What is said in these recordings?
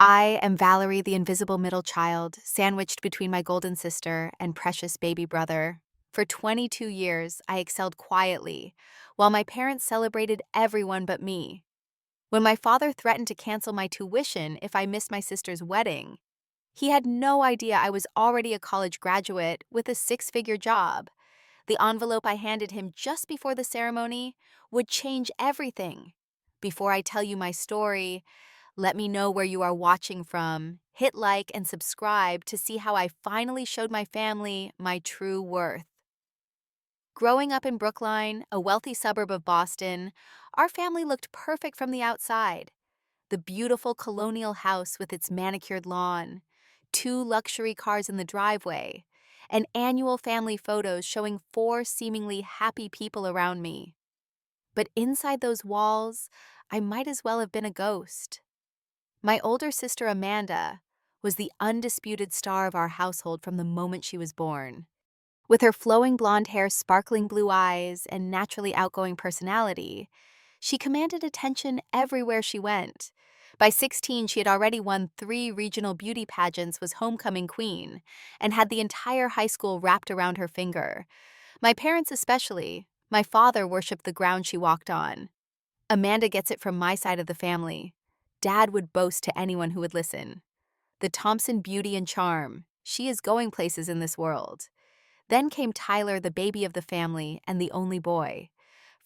I am Valerie, the invisible middle child, sandwiched between my golden sister and precious baby brother. For 22 years, I excelled quietly, while my parents celebrated everyone but me. When my father threatened to cancel my tuition if I missed my sister's wedding, he had no idea I was already a college graduate with a six-figure job. The envelope I handed him just before the ceremony would change everything. Before I tell you my story, let me know where you are watching from. Hit like and subscribe to see how I finally showed my family my true worth. Growing up in Brookline, a wealthy suburb of Boston, our family looked perfect from the outside. The beautiful colonial house with its manicured lawn, two luxury cars in the driveway, and annual family photos showing four seemingly happy people around me. But inside those walls, I might as well have been a ghost. My older sister Amanda was the undisputed star of our household from the moment she was born. With her flowing blonde hair, sparkling blue eyes, and naturally outgoing personality, she commanded attention everywhere she went. By 16, she had already won 3 regional beauty pageants, was homecoming queen, and had the entire high school wrapped around her finger. My parents especially, my father worshipped the ground she walked on. Amanda gets it from my side of the family. Dad would boast to anyone who would listen. The Thompson beauty and charm. She is going places in this world. Then came Tyler, the baby of the family and the only boy.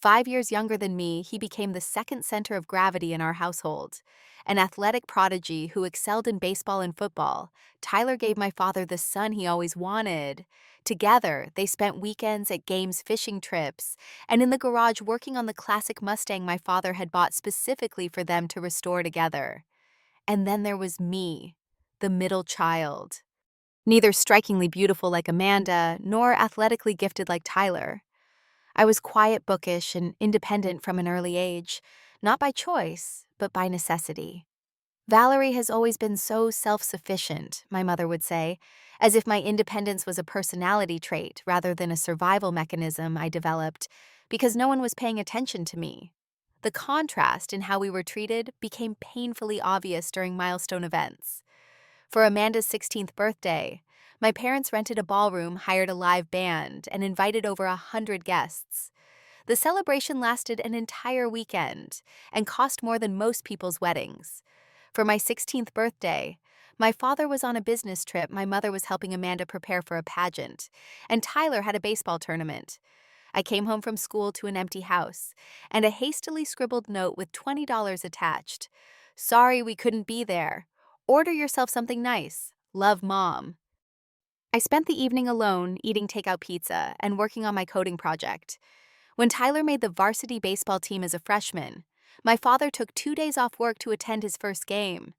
5 years younger than me, he became the second center of gravity in our household. An athletic prodigy who excelled in baseball and football, Tyler gave my father the son he always wanted. Together, they spent weekends at games, fishing trips, and in the garage working on the classic Mustang my father had bought specifically for them to restore together. And then there was me, the middle child. Neither strikingly beautiful like Amanda, nor athletically gifted like Tyler. I was quiet, bookish, and independent from an early age, not by choice, but by necessity. Valerie has always been so self-sufficient, my mother would say, as if my independence was a personality trait rather than a survival mechanism I developed because no one was paying attention to me. The contrast in how we were treated became painfully obvious during milestone events. For Amanda's 16th birthday, my parents rented a ballroom, hired a live band, and invited over 100 guests. The celebration lasted an entire weekend and cost more than most people's weddings. For my 16th birthday, my father was on a business trip, my mother was helping Amanda prepare for a pageant, and Tyler had a baseball tournament. I came home from school to an empty house and a hastily scribbled note with $20 attached. Sorry we couldn't be there. Order yourself something nice. Love, Mom. I spent the evening alone, eating takeout pizza and working on my coding project. When Tyler made the varsity baseball team as a freshman, my father took 2 days off work to attend his first game.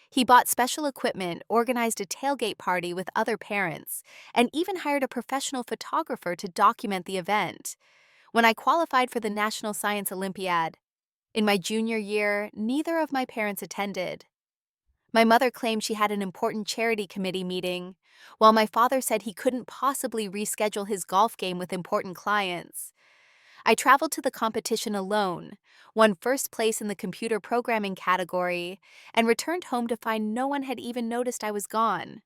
He bought special equipment, organized a tailgate party with other parents, and even hired a professional photographer to document the event. When I qualified for the National Science Olympiad, in my junior year, neither of my parents attended. My mother claimed she had an important charity committee meeting, while my father said he couldn't possibly reschedule his golf game with important clients. I traveled to the competition alone, won first place in the computer programming category, and returned home to find no one had even noticed I was gone.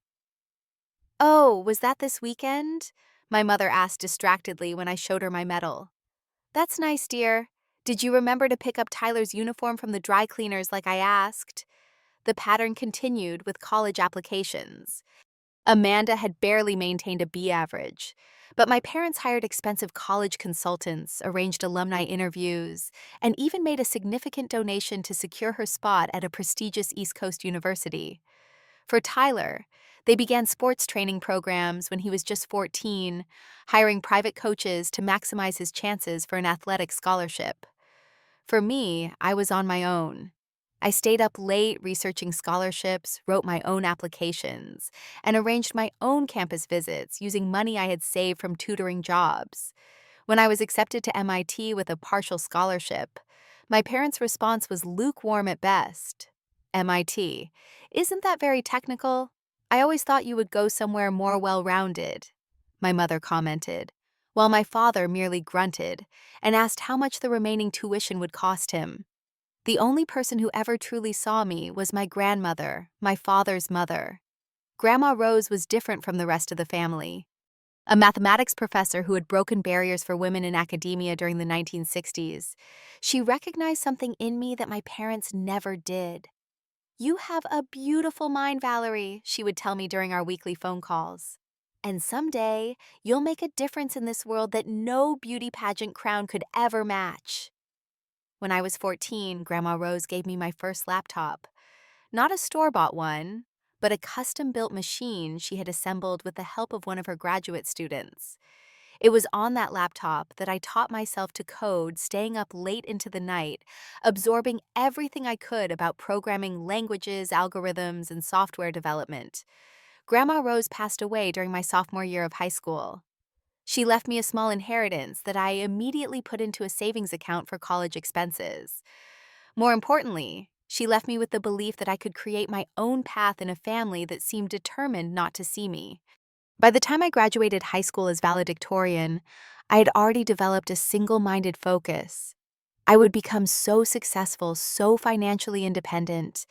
"Oh, was that this weekend?" my mother asked distractedly when I showed her my medal. "That's nice, dear. Did you remember to pick up Tyler's uniform from the dry cleaners like I asked?" The pattern continued with college applications. Amanda had barely maintained a B average, but my parents hired expensive college consultants, arranged alumni interviews, and even made a significant donation to secure her spot at a prestigious East Coast university. For Tyler, they began sports training programs when he was just 14, hiring private coaches to maximize his chances for an athletic scholarship. For me, I was on my own. I stayed up late researching scholarships, wrote my own applications, and arranged my own campus visits using money I had saved from tutoring jobs. When I was accepted to MIT with a partial scholarship, my parents' response was lukewarm at best. MIT, isn't that very technical? I always thought you would go somewhere more well-rounded, my mother commented, while my father merely grunted and asked how much the remaining tuition would cost him. The only person who ever truly saw me was my grandmother, my father's mother. Grandma Rose was different from the rest of the family. A mathematics professor who had broken barriers for women in academia during the 1960s, she recognized something in me that my parents never did. "You have a beautiful mind, Valerie," she would tell me during our weekly phone calls. "And someday, you'll make a difference in this world that no beauty pageant crown could ever match." When I was 14, Grandma Rose gave me my first laptop. Not a store-bought one, but a custom-built machine she had assembled with the help of one of her graduate students. It was on that laptop that I taught myself to code, staying up late into the night, absorbing everything I could about programming languages, algorithms, and software development. Grandma Rose passed away during my sophomore year of high school. She left me a small inheritance that I immediately put into a savings account for college expenses. More importantly, she left me with the belief that I could create my own path in a family that seemed determined not to see me. By the time I graduated high school as valedictorian, I had already developed a single-minded focus. I would become so successful, so financially independent,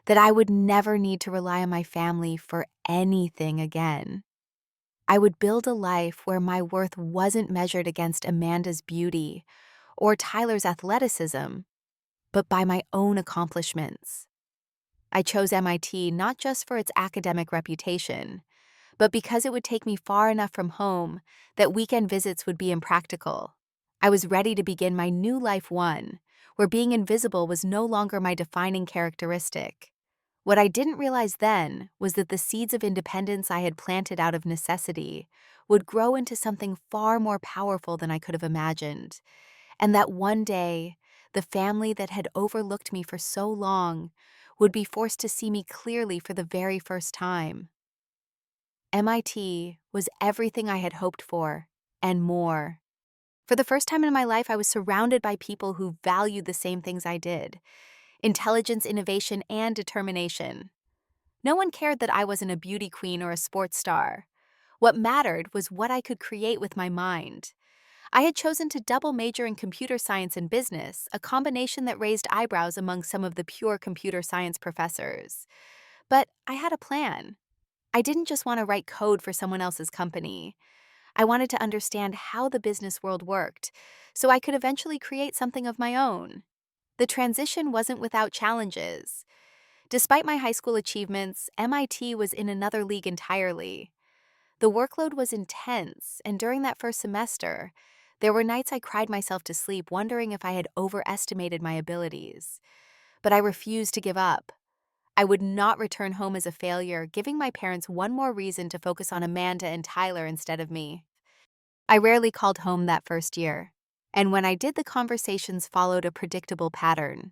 that I would never need to rely on my family for anything again. I would build a life where my worth wasn't measured against Amanda's beauty or Tyler's athleticism, but by my own accomplishments. I chose MIT not just for its academic reputation, but because it would take me far enough from home that weekend visits would be impractical. I was ready to begin my new life one, where being invisible was no longer my defining characteristic. What I didn't realize then was that the seeds of independence I had planted out of necessity would grow into something far more powerful than I could have imagined, and that one day, the family that had overlooked me for so long would be forced to see me clearly for the very first time. MIT was everything I had hoped for, and more. For the first time in my life, I was surrounded by people who valued the same things I did: intelligence, innovation, and determination. No one cared that I wasn't a beauty queen or a sports star. What mattered was what I could create with my mind. I had chosen to double major in computer science and business, a combination that raised eyebrows among some of the pure computer science professors. But I had a plan. I didn't just want to write code for someone else's company. I wanted to understand how the business world worked, so I could eventually create something of my own. The transition wasn't without challenges. Despite my high school achievements, MIT was in another league entirely. The workload was intense, and during that first semester, there were nights I cried myself to sleep wondering if I had overestimated my abilities. But I refused to give up. I would not return home as a failure, giving my parents one more reason to focus on Amanda and Tyler instead of me. I rarely called home that first year, and when I did, the conversations followed a predictable pattern.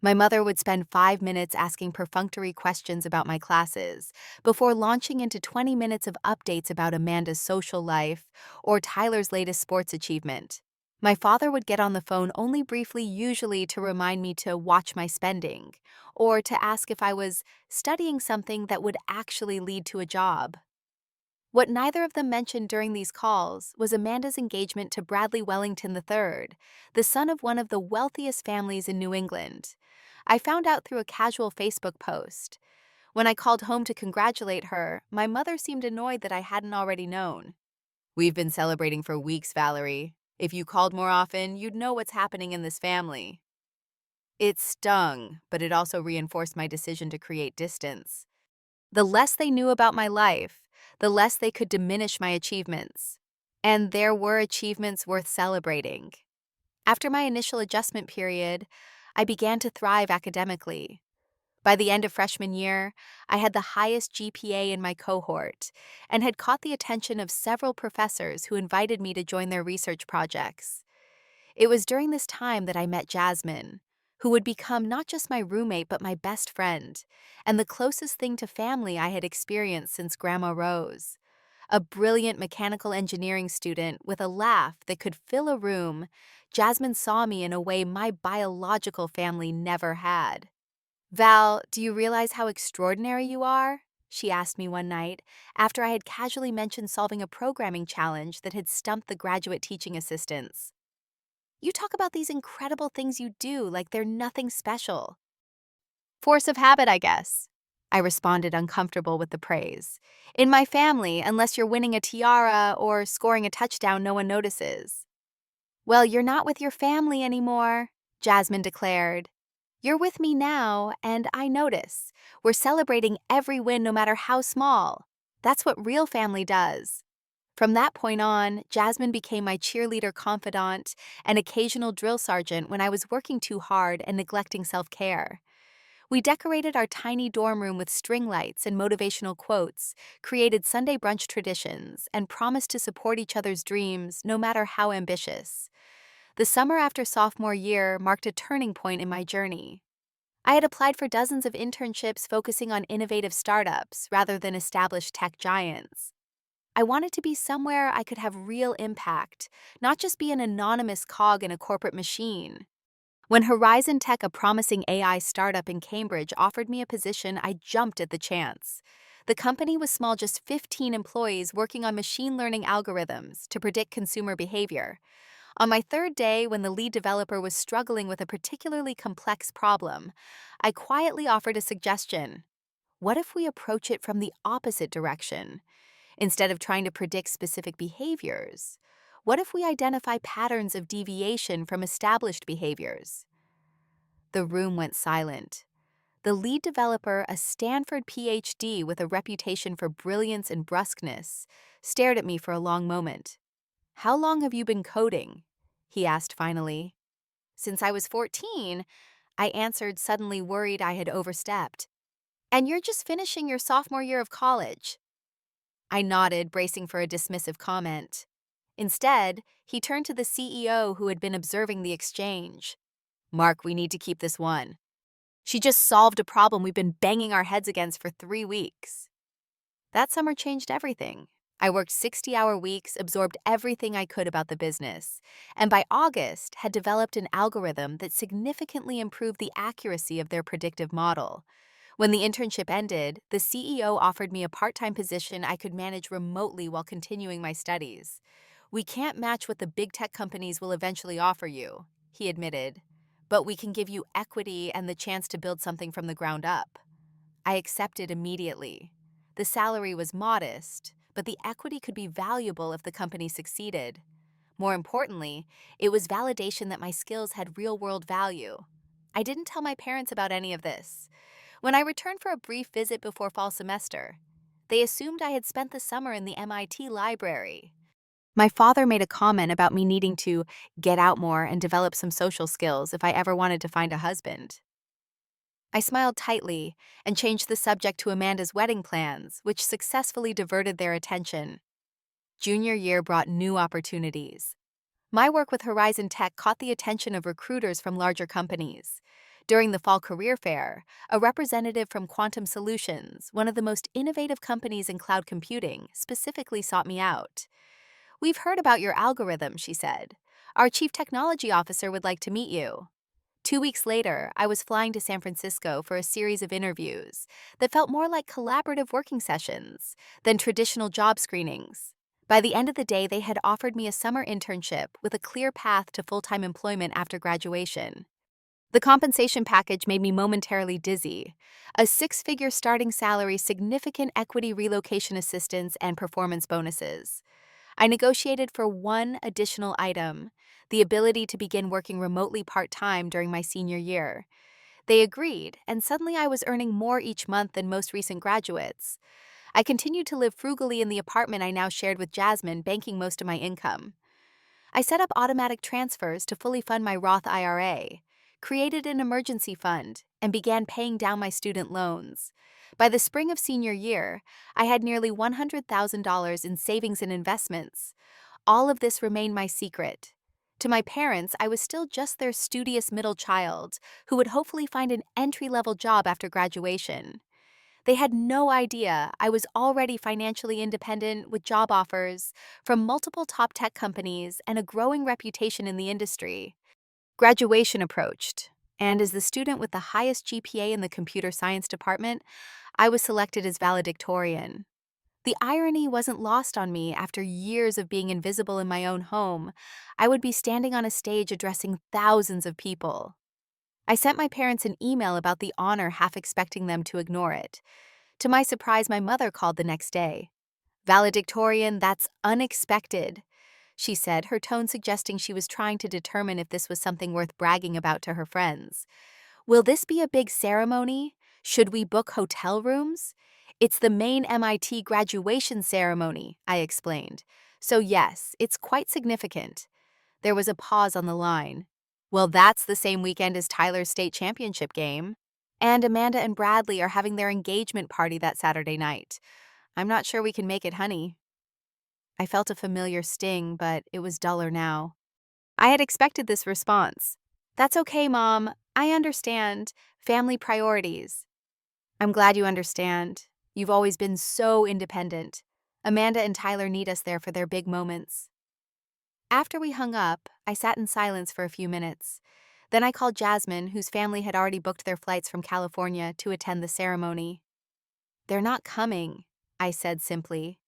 My mother would spend 5 minutes asking perfunctory questions about my classes before launching into 20 minutes of updates about Amanda's social life or Tyler's latest sports achievement. My father would get on the phone only briefly, usually to remind me to watch my spending or to ask if I was studying something that would actually lead to a job. What neither of them mentioned during these calls was Amanda's engagement to Bradley Wellington III, the son of one of the wealthiest families in New England. I found out through a casual Facebook post. When I called home to congratulate her, my mother seemed annoyed that I hadn't already known. "We've been celebrating for weeks, Valerie. If you called more often, you'd know what's happening in this family." It stung, but it also reinforced my decision to create distance. The less they knew about my life, the less they could diminish my achievements. And there were achievements worth celebrating. After my initial adjustment period, I began to thrive academically. By the end of freshman year, I had the highest GPA in my cohort and had caught the attention of several professors who invited me to join their research projects. It was during this time that I met Jasmine, who would become not just my roommate but my best friend, and the closest thing to family I had experienced since Grandma Rose. A brilliant mechanical engineering student with a laugh that could fill a room, Jasmine saw me in a way my biological family never had. "Val, do you realize how extraordinary you are?" she asked me one night, after I had casually mentioned solving a programming challenge that had stumped the graduate teaching assistants. You talk about these incredible things you do like they're nothing special. Force of habit, I guess. I responded, uncomfortable with the praise. In my family, unless you're winning a tiara or scoring a touchdown, no one notices. Well, you're not with your family anymore, Jasmine declared. You're with me now, and I notice. We're celebrating every win, no matter how small. That's what real family does. From that point on, Jasmine became my cheerleader confidant and occasional drill sergeant when I was working too hard and neglecting self-care. We decorated our tiny dorm room with string lights and motivational quotes, created Sunday brunch traditions, and promised to support each other's dreams no matter how ambitious. The summer after sophomore year marked a turning point in my journey. I had applied for dozens of internships focusing on innovative startups rather than established tech giants. I wanted to be somewhere I could have real impact, not just be an anonymous cog in a corporate machine. When Horizon Tech, a promising AI startup in Cambridge, offered me a position, I jumped at the chance. The company was small, just 15 employees working on machine learning algorithms to predict consumer behavior. On my third day, when the lead developer was struggling with a particularly complex problem, I quietly offered a suggestion. What if we approach it from the opposite direction? Instead of trying to predict specific behaviors, what if we identify patterns of deviation from established behaviors? The room went silent. The lead developer, a Stanford PhD with a reputation for brilliance and brusqueness, stared at me for a long moment. How long have you been coding? He asked finally. Since I was 14, I answered, suddenly worried I had overstepped. And you're just finishing your sophomore year of college. I nodded, bracing for a dismissive comment. Instead, he turned to the CEO who had been observing the exchange. Mark, we need to keep this one. She just solved a problem we've been banging our heads against for 3 weeks. That summer changed everything. I worked 60-hour weeks, absorbed everything I could about the business, and by August had developed an algorithm that significantly improved the accuracy of their predictive model. When the internship ended, the CEO offered me a part-time position I could manage remotely while continuing my studies. We can't match what the big tech companies will eventually offer you, he admitted, but we can give you equity and the chance to build something from the ground up. I accepted immediately. The salary was modest, but the equity could be valuable if the company succeeded. More importantly, it was validation that my skills had real-world value. I didn't tell my parents about any of this. When I returned for a brief visit before fall semester, they assumed I had spent the summer in the MIT library. My father made a comment about me needing to get out more and develop some social skills if I ever wanted to find a husband. I smiled tightly and changed the subject to Amanda's wedding plans, which successfully diverted their attention. Junior year brought new opportunities. My work with Horizon Tech caught the attention of recruiters from larger companies. During the fall career fair, a representative from Quantum Solutions, one of the most innovative companies in cloud computing, specifically sought me out. We've heard about your algorithm, she said. Our chief technology officer would like to meet you. 2 weeks later, I was flying to San Francisco for a series of interviews that felt more like collaborative working sessions than traditional job screenings. By the end of the day, they had offered me a summer internship with a clear path to full-time employment after graduation. The compensation package made me momentarily dizzy. A 6-figure starting salary, significant equity relocation assistance, and performance bonuses. I negotiated for one additional item, the ability to begin working remotely part-time during my senior year. They agreed, and suddenly I was earning more each month than most recent graduates. I continued to live frugally in the apartment I now shared with Jasmine, banking most of my income. I set up automatic transfers to fully fund my Roth IRA, created an emergency fund, and began paying down my student loans. By the spring of senior year, I had nearly $100,000 in savings and investments. All of this remained my secret. To my parents, I was still just their studious middle child who would hopefully find an entry-level job after graduation. They had no idea I was already financially independent with job offers from multiple top tech companies and a growing reputation in the industry. Graduation approached, and as the student with the highest GPA in the computer science department, I was selected as valedictorian. The irony wasn't lost on me. After years of being invisible in my own home, I would be standing on a stage addressing thousands of people. I sent my parents an email about the honor, half expecting them to ignore it. To my surprise, my mother called the next day. "Valedictorian, that's unexpected," she said, her tone suggesting she was trying to determine if this was something worth bragging about to her friends. "Will this be a big ceremony? Should we book hotel rooms?" "It's the main MIT graduation ceremony," I explained. "So yes, it's quite significant." There was a pause on the line. "Well, that's the same weekend as Tyler's state championship game. And Amanda and Bradley are having their engagement party that Saturday night. I'm not sure we can make it, honey." I felt a familiar sting, but it was duller now. I had expected this response. "That's okay, Mom. I understand. Family priorities." "I'm glad you understand. You've always been so independent. Amanda and Tyler need us there for their big moments." After we hung up, I sat in silence for a few minutes. Then I called Jasmine, whose family had already booked their flights from California to attend the ceremony. "They're not coming," I said simply.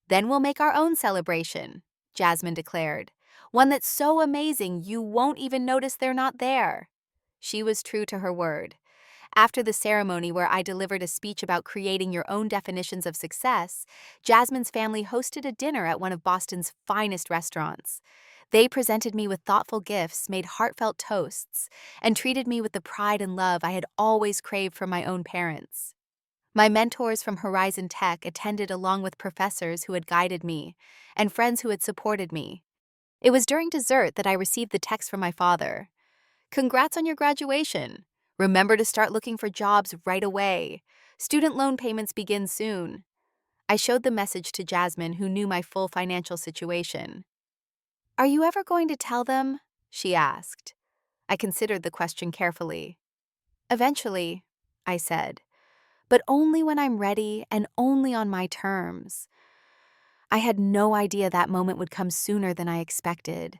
"Then we'll make our own celebration," Jasmine declared. "One that's so amazing you won't even notice they're not there." She was true to her word. After the ceremony, where I delivered a speech about creating your own definitions of success, Jasmine's family hosted a dinner at one of Boston's finest restaurants. They presented me with thoughtful gifts, made heartfelt toasts, and treated me with the pride and love I had always craved from my own parents. My mentors from Horizon Tech attended along with professors who had guided me and friends who had supported me. It was during dessert that I received the text from my father. "Congrats on your graduation. Remember to start looking for jobs right away. Student loan payments begin soon." I showed the message to Jasmine, who knew my full financial situation. "Are you ever going to tell them?" she asked. I considered the question carefully. "Eventually," I said, "but only when I'm ready and only on my terms." I had no idea that moment would come sooner than I expected,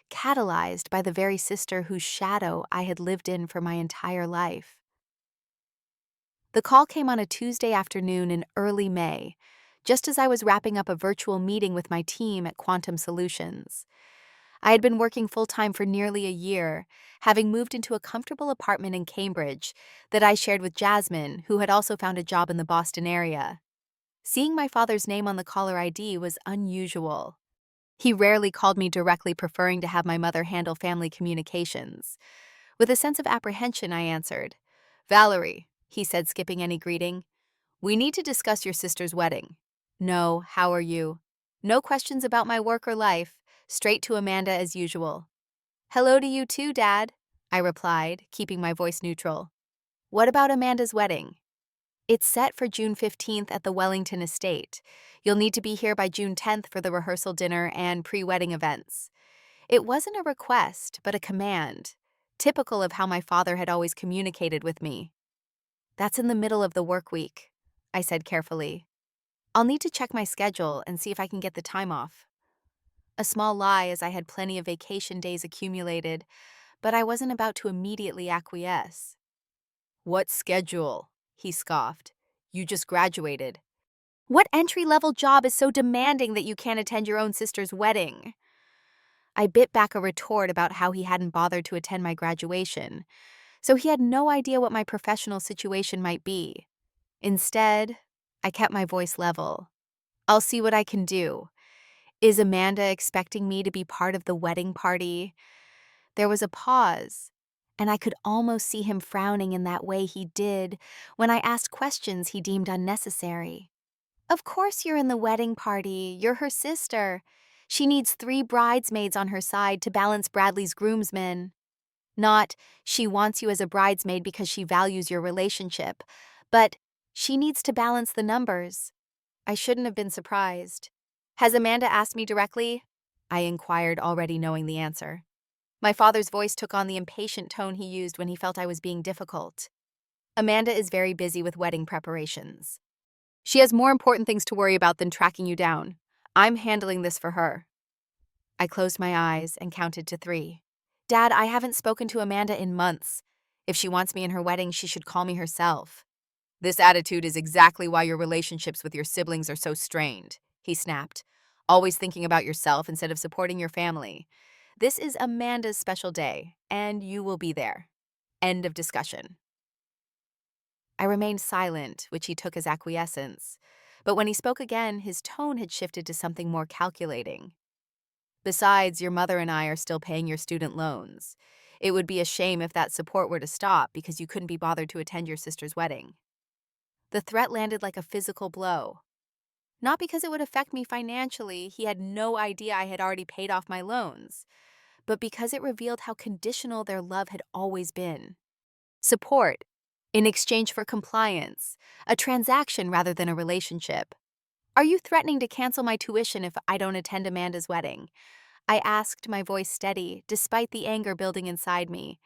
catalyzed by the very sister whose shadow I had lived in for my entire life. The call came on a Tuesday afternoon in early May, just as I was wrapping up a virtual meeting with my team at Quantum Solutions. I had been working full-time for nearly a year, having moved into a comfortable apartment in Cambridge that I shared with Jasmine, who had also found a job in the Boston area. Seeing my father's name on the caller ID was unusual. He rarely called me directly, preferring to have my mother handle family communications. With a sense of apprehension, I answered. "Valerie," he said, skipping any greeting. "We need to discuss your sister's wedding." "No, how are you?" No questions about my work or life, straight to Amanda as usual. "Hello to you too, Dad," I replied, keeping my voice neutral. "What about Amanda's wedding?" "It's set for June 15th at the Wellington estate. You'll need to be here by June 10th for the rehearsal dinner and pre-wedding events." It wasn't a request, but a command, typical of how my father had always communicated with me. "That's in the middle of the work week," I said carefully. "I'll need to check my schedule and see if I can get the time off." A small lie, as I had plenty of vacation days accumulated, but I wasn't about to immediately acquiesce. "What schedule?" he scoffed. "You just graduated." "What entry-level job is so demanding that you can't attend your own sister's wedding?" I bit back a retort about how he hadn't bothered to attend my graduation, so he had no idea what my professional situation might be. Instead, I kept my voice level. "I'll see what I can do. Is Amanda expecting me to be part of the wedding party?" There was a pause, and I could almost see him frowning in that way he did when I asked questions he deemed unnecessary. "Of course you're in the wedding party. You're her sister. She needs 3 bridesmaids on her side to balance Bradley's groomsmen." Not, "She wants you as a bridesmaid because she values your relationship," but, "She needs to balance the numbers." I shouldn't have been surprised. "Has Amanda asked me directly?" I inquired, already knowing the answer. My father's voice took on the impatient tone he used when he felt I was being difficult. "Amanda is very busy with wedding preparations. She has more important things to worry about than tracking you down. I'm handling this for her." I closed my eyes and counted to 3. "Dad, I haven't spoken to Amanda in months. If she wants me in her wedding, she should call me herself." This attitude is exactly why your relationships with your siblings are so strained, he snapped, always thinking about yourself instead of supporting your family. This is Amanda's special day, and you will be there. End of discussion. I remained silent, which he took as acquiescence. But when he spoke again, his tone had shifted to something more calculating. Besides, your mother and I are still paying your student loans. It would be a shame if that support were to stop because you couldn't be bothered to attend your sister's wedding. The threat landed like a physical blow. Not because it would affect me financially, he had no idea I had already paid off my loans, but because it revealed how conditional their love had always been. Support, in exchange for compliance, a transaction rather than a relationship. Are you threatening to cancel my tuition if I don't attend Amanda's wedding? I asked, my voice steady, despite the anger building inside me.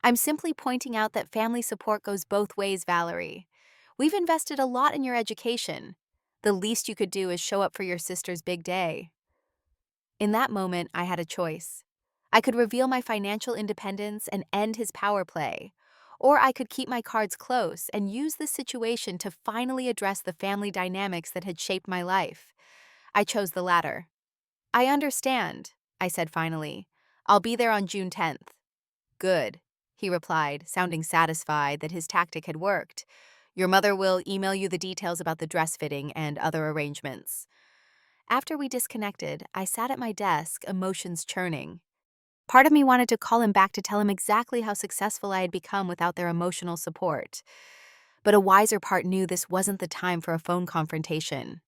I'm simply pointing out that family support goes both ways, Valerie. We've invested a lot in your education. The least you could do is show up for your sister's big day. In that moment, I had a choice. I could reveal my financial independence and end his power play, or I could keep my cards close and use this situation to finally address the family dynamics that had shaped my life. I chose the latter. I understand, I said finally. I'll be there on June 10th. Good, he replied, sounding satisfied that his tactic had worked. Your mother will email you the details about the dress fitting and other arrangements. After we disconnected, I sat at my desk, emotions churning. Part of me wanted to call him back to tell him exactly how successful I had become without their emotional support. But a wiser part knew this wasn't the time for a phone confrontation.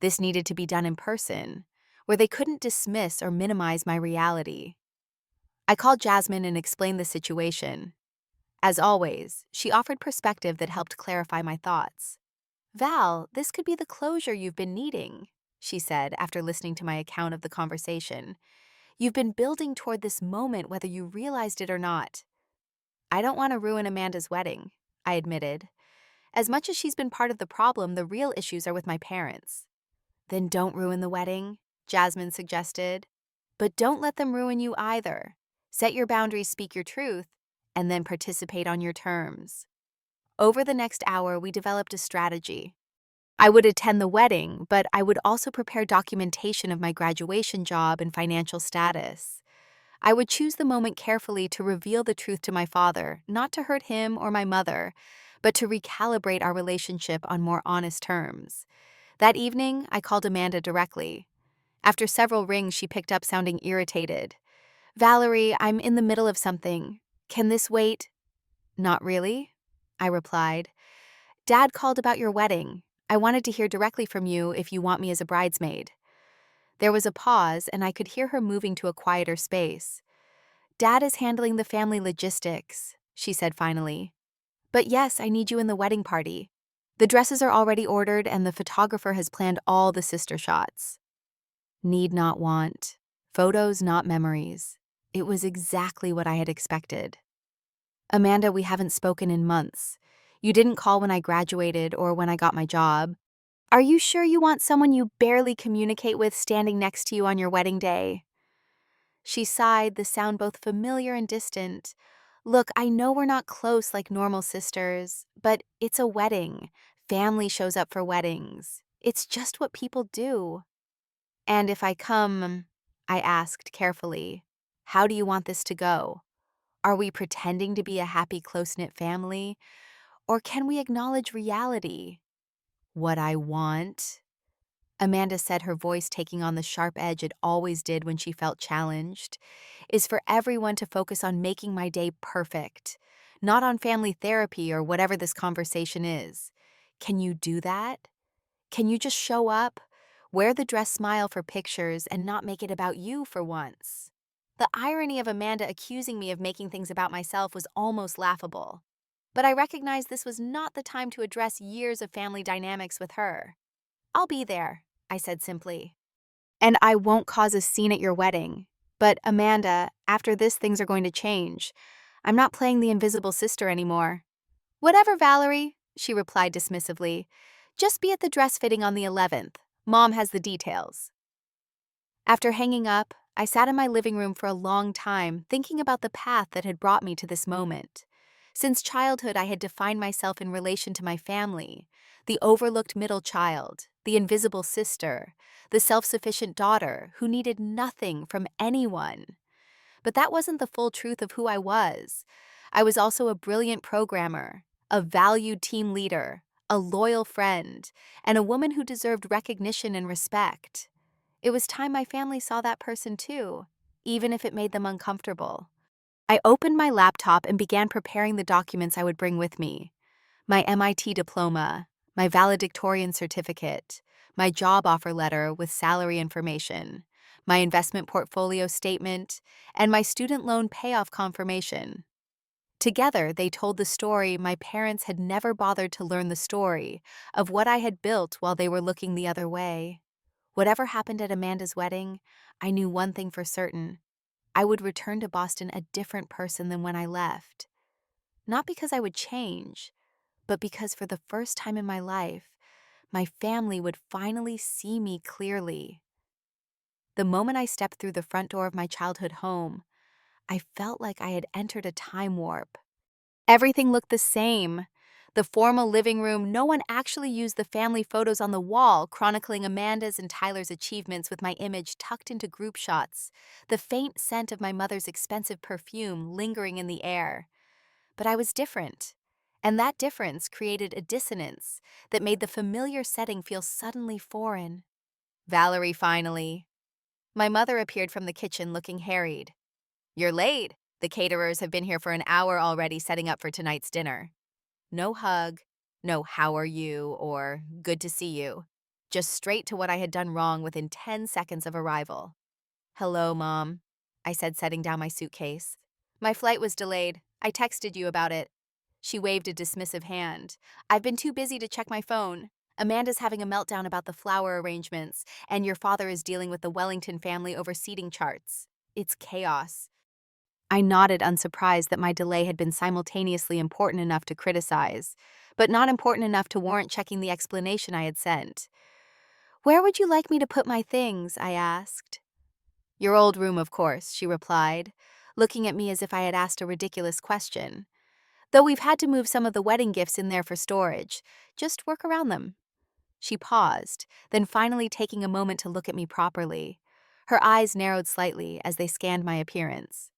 This needed to be done in person, where they couldn't dismiss or minimize my reality. I called Jasmine and explained the situation. As always, she offered perspective that helped clarify my thoughts. Val, this could be the closure you've been needing, she said after listening to my account of the conversation. You've been building toward this moment whether you realized it or not. I don't want to ruin Amanda's wedding, I admitted. As much as she's been part of the problem, the real issues are with my parents. Then don't ruin the wedding, Jasmine suggested. But don't let them ruin you either. Set your boundaries, speak your truth, and then participate on your terms. Over the next hour, we developed a strategy. I would attend the wedding, but I would also prepare documentation of my graduation job and financial status. I would choose the moment carefully to reveal the truth to my father, not to hurt him or my mother, but to recalibrate our relationship on more honest terms. That evening, I called Amanda directly. After several rings, she picked up sounding irritated. Valerie, I'm in the middle of something. Can this wait? Not really, I replied. Dad called about your wedding. I wanted to hear directly from you if you want me as a bridesmaid. There was a pause, and I could hear her moving to a quieter space. Dad is handling the family logistics, she said finally. But yes, I need you in the wedding party. The dresses are already ordered, and the photographer has planned all the sister shots. Need not want. Photos, not memories. It was exactly what I had expected. Amanda, we haven't spoken in months. You didn't call when I graduated or when I got my job. Are you sure you want someone you barely communicate with standing next to you on your wedding day? She sighed, the sound both familiar and distant. Look, I know we're not close like normal sisters, but it's a wedding. Family shows up for weddings. It's just what people do. And if I come, I asked carefully, how do you want this to go? Are we pretending to be a happy, close-knit family? Or can we acknowledge reality? What I want, Amanda said, her voice taking on the sharp edge it always did when she felt challenged, is for everyone to focus on making my day perfect, not on family therapy or whatever this conversation is. Can you do that? Can you just show up, wear the dress, smile for pictures, and not make it about you for once? The irony of Amanda accusing me of making things about myself was almost laughable. But I recognized this was not the time to address years of family dynamics with her. I'll be there, I said simply. And I won't cause a scene at your wedding. But Amanda, after this, things are going to change. I'm not playing the invisible sister anymore. Whatever, Valerie, she replied dismissively. Just be at the dress fitting on the 11th. Mom has the details. After hanging up, I sat in my living room for a long time, thinking about the path that had brought me to this moment. Since childhood, I had defined myself in relation to my family, the overlooked middle child, the invisible sister, the self-sufficient daughter who needed nothing from anyone. But that wasn't the full truth of who I was. I was also a brilliant programmer, a valued team leader, a loyal friend, and a woman who deserved recognition and respect. It was time my family saw that person too, even if it made them uncomfortable. I opened my laptop and began preparing the documents I would bring with me. My MIT diploma, my valedictorian certificate, my job offer letter with salary information, my investment portfolio statement, and my student loan payoff confirmation. Together, they told the story my parents had never bothered to learn the story of what I had built while they were looking the other way. Whatever happened at Amanda's wedding, I knew one thing for certain. I would return to Boston a different person than when I left. Not because I would change, but because for the first time in my life, my family would finally see me clearly. The moment I stepped through the front door of my childhood home, I felt like I had entered a time warp. Everything looked the same. The formal living room, no one actually used the family photos on the wall, chronicling Amanda's and Tyler's achievements with my image tucked into group shots, the faint scent of my mother's expensive perfume lingering in the air. But I was different, and that difference created a dissonance that made the familiar setting feel suddenly foreign. Valerie, finally. My mother appeared from the kitchen looking harried. "You're late. The caterers have been here for an hour already setting up for tonight's dinner." No hug, no "how are you" or "good to see you." Just straight to what I had done wrong within 10 seconds of arrival. "Hello, Mom," I said, setting down my suitcase. "My flight was delayed. I texted you about it." She waved a dismissive hand. "I've been too busy to check my phone. Amanda's having a meltdown about the flower arrangements, and your father is dealing with the Wellington family over seating charts. It's chaos." I nodded, unsurprised that my delay had been simultaneously important enough to criticize, but not important enough to warrant checking the explanation I had sent. "Where would you like me to put my things?" I asked. "Your old room, of course," she replied, looking at me as if I had asked a ridiculous question. "Though we've had to move some of the wedding gifts in there for storage. Just work around them." She paused, then finally taking a moment to look at me properly. Her eyes narrowed slightly as they scanned my appearance.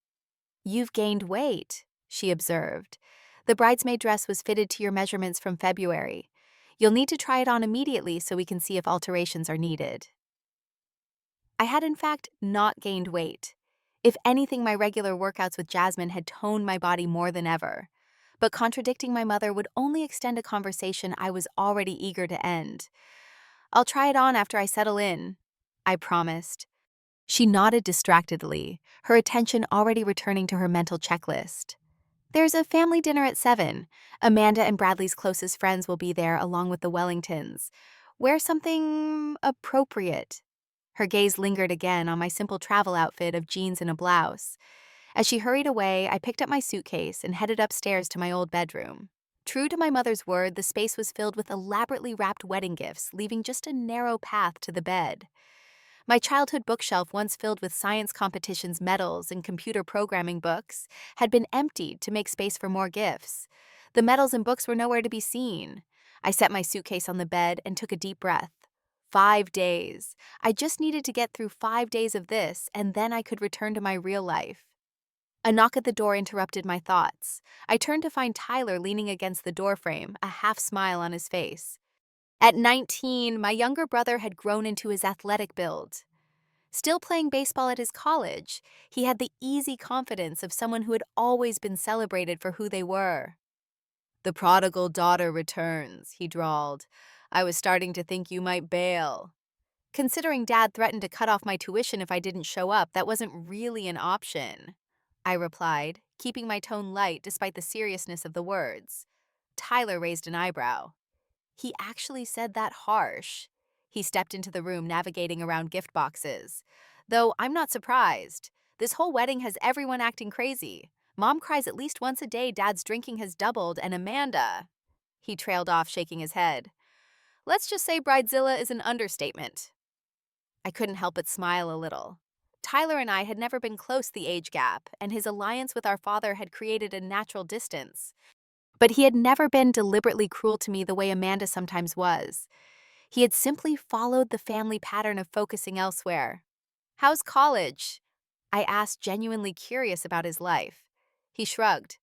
"You've gained weight," she observed. "The bridesmaid dress was fitted to your measurements from February. You'll need to try it on immediately so we can see if alterations are needed." I had in fact not gained weight. If anything, my regular workouts with Jasmine had toned my body more than ever. But contradicting my mother would only extend a conversation I was already eager to end. "I'll try it on after I settle in," I promised. She nodded distractedly, her attention already returning to her mental checklist. "There's a family dinner at 7. Amanda and Bradley's closest friends will be there along with the Wellingtons. Wear something appropriate." Her gaze lingered again on my simple travel outfit of jeans and a blouse. As she hurried away, I picked up my suitcase and headed upstairs to my old bedroom. True to my mother's word, the space was filled with elaborately wrapped wedding gifts, leaving just a narrow path to the bed. My childhood bookshelf, once filled with science competitions medals and computer programming books, had been emptied to make space for more gifts. The medals and books were nowhere to be seen. I set my suitcase on the bed and took a deep breath. 5 days. I just needed to get through 5 days of this, and then I could return to my real life. A knock at the door interrupted my thoughts. I turned to find Tyler leaning against the doorframe, a half smile on his face. At 19, my younger brother had grown into his athletic build. Still playing baseball at his college, he had the easy confidence of someone who had always been celebrated for who they were. "The prodigal daughter returns," he drawled. "I was starting to think you might bail." Considering Dad threatened to cut off my tuition if I didn't show up, that wasn't really an option, I replied, keeping my tone light despite the seriousness of the words. Tyler raised an eyebrow. "He actually said that harsh." He stepped into the room, navigating around gift boxes. "Though I'm not surprised. This whole wedding has everyone acting crazy. Mom cries at least once a day, Dad's drinking has doubled, and Amanda—" He trailed off, shaking his head. "Let's just say Bridezilla is an understatement." I couldn't help but smile a little. Tyler and I had never been close the age gap, and his alliance with our father had created a natural distance. But he had never been deliberately cruel to me the way Amanda sometimes was. He had simply followed the family pattern of focusing elsewhere. "How's college?" I asked, genuinely curious about his life. He shrugged.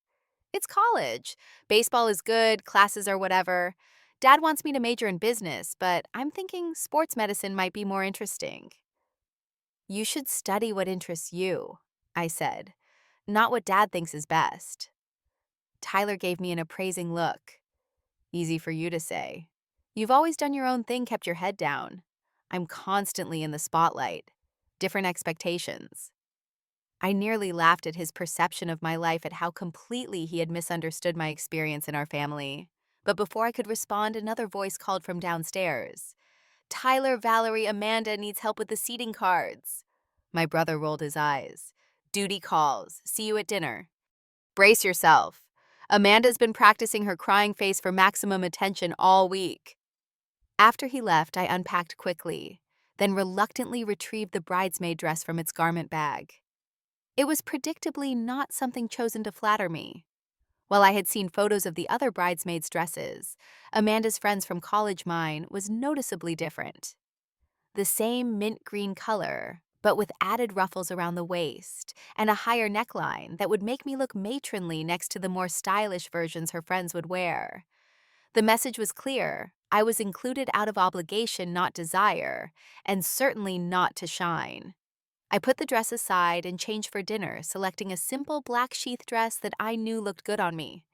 "It's college. Baseball is good, classes are whatever. Dad wants me to major in business, but I'm thinking sports medicine might be more interesting." "You should study what interests you," I said, "not what Dad thinks is best." Tyler gave me an appraising look. "Easy for you to say. You've always done your own thing, kept your head down. I'm constantly in the spotlight. Different expectations." I nearly laughed at his perception of my life, at how completely he had misunderstood my experience in our family. But before I could respond, another voice called from downstairs. "Tyler, Valerie, Amanda needs help with the seating cards." My brother rolled his eyes. "Duty calls. See you at dinner." "Brace yourself. Amanda's been practicing her crying face for maximum attention all week." After he left, I unpacked quickly, then reluctantly retrieved the bridesmaid dress from its garment bag. It was predictably not something chosen to flatter me. While I had seen photos of the other bridesmaids' dresses, Amanda's friends from college mine was noticeably different. The same mint green color, but with added ruffles around the waist and a higher neckline that would make me look matronly next to the more stylish versions her friends would wear. The message was clear. I was included out of obligation, not desire, and certainly not to shine. I put the dress aside and changed for dinner, selecting a simple black sheath dress that I knew looked good on me.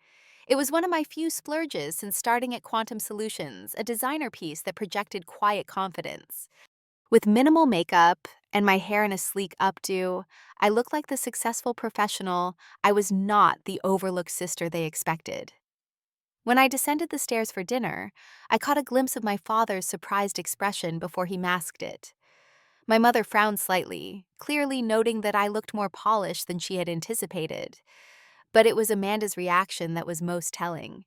It was one of my few splurges since starting at Quantum Solutions, a designer piece that projected quiet confidence. With minimal makeup and my hair in a sleek updo, I looked like the successful professional. I was not the overlooked sister they expected. When I descended the stairs for dinner, I caught a glimpse of my father's surprised expression before he masked it. My mother frowned slightly, clearly noting that I looked more polished than she had anticipated. But it was Amanda's reaction that was most telling.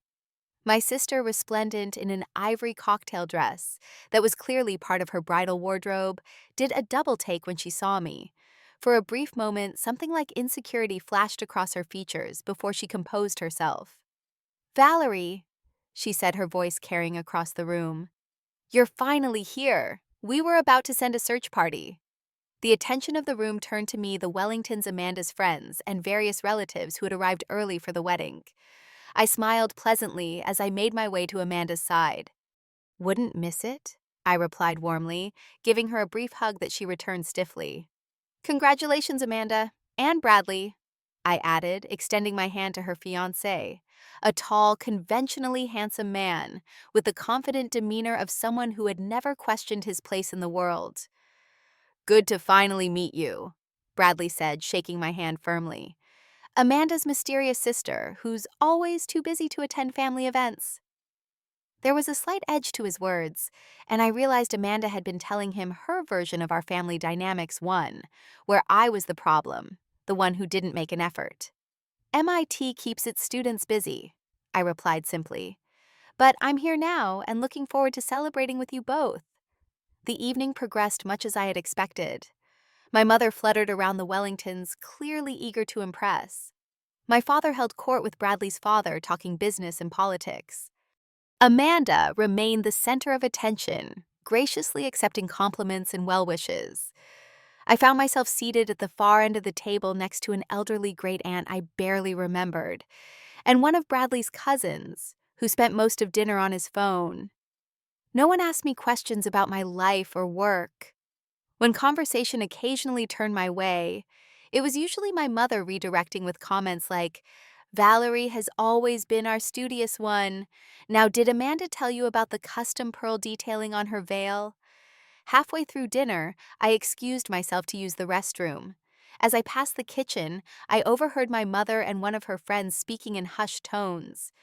My sister, resplendent in an ivory cocktail dress that was clearly part of her bridal wardrobe, did a double take when she saw me. For a brief moment, something like insecurity flashed across her features before she composed herself. "Valerie," she said, her voice carrying across the room, "you're finally here. We were about to send a search party." The attention of the room turned to me, the Wellingtons, Amanda's friends, and various relatives who had arrived early for the wedding. I smiled pleasantly as I made my way to Amanda's side. "Wouldn't miss it," I replied warmly, giving her a brief hug that she returned stiffly. "Congratulations, Amanda. And Bradley," I added, extending my hand to her fiancé, a tall, conventionally handsome man, with the confident demeanor of someone who had never questioned his place in the world. "Good to finally meet you," Bradley said, shaking my hand firmly. "Amanda's mysterious sister, who's always too busy to attend family events." There was a slight edge to his words, and I realized Amanda had been telling him her version of our family dynamics, one where I was the problem, the one who didn't make an effort. "MIT keeps its students busy," I replied simply. "But I'm here now and looking forward to celebrating with you both." The evening progressed much as I had expected. My mother fluttered around the Wellingtons, clearly eager to impress. My father held court with Bradley's father, talking business and politics. Amanda remained the center of attention, graciously accepting compliments and well wishes. I found myself seated at the far end of the table next to an elderly great-aunt I barely remembered, and one of Bradley's cousins, who spent most of dinner on his phone. No one asked me questions about my life or work. When conversation occasionally turned my way, it was usually my mother redirecting with comments like, "Valerie has always been our studious one. Now, did Amanda tell you about the custom pearl detailing on her veil?" Halfway through dinner, I excused myself to use the restroom. As I passed the kitchen, I overheard my mother and one of her friends speaking in hushed tones.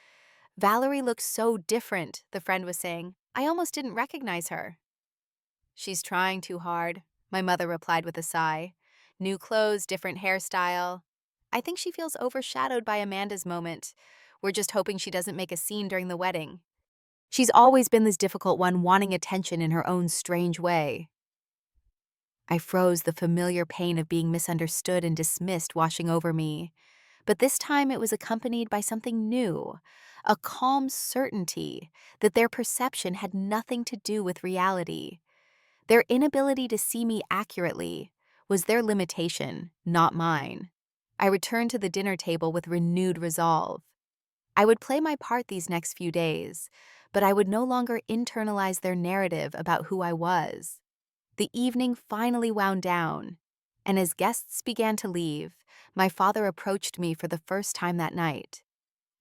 "Valerie looks so different," the friend was saying. "I almost didn't recognize her." "She's trying too hard," my mother replied with a sigh. "New clothes, different hairstyle. I think she feels overshadowed by Amanda's moment. We're just hoping she doesn't make a scene during the wedding. She's always been this difficult one, wanting attention in her own strange way." I froze, the familiar pain of being misunderstood and dismissed washing over me. But this time it was accompanied by something new, a calm certainty that their perception had nothing to do with reality. Their inability to see me accurately was their limitation, not mine. I returned to the dinner table with renewed resolve. I would play my part these next few days, but I would no longer internalize their narrative about who I was. The evening finally wound down, and as guests began to leave, my father approached me for the first time that night.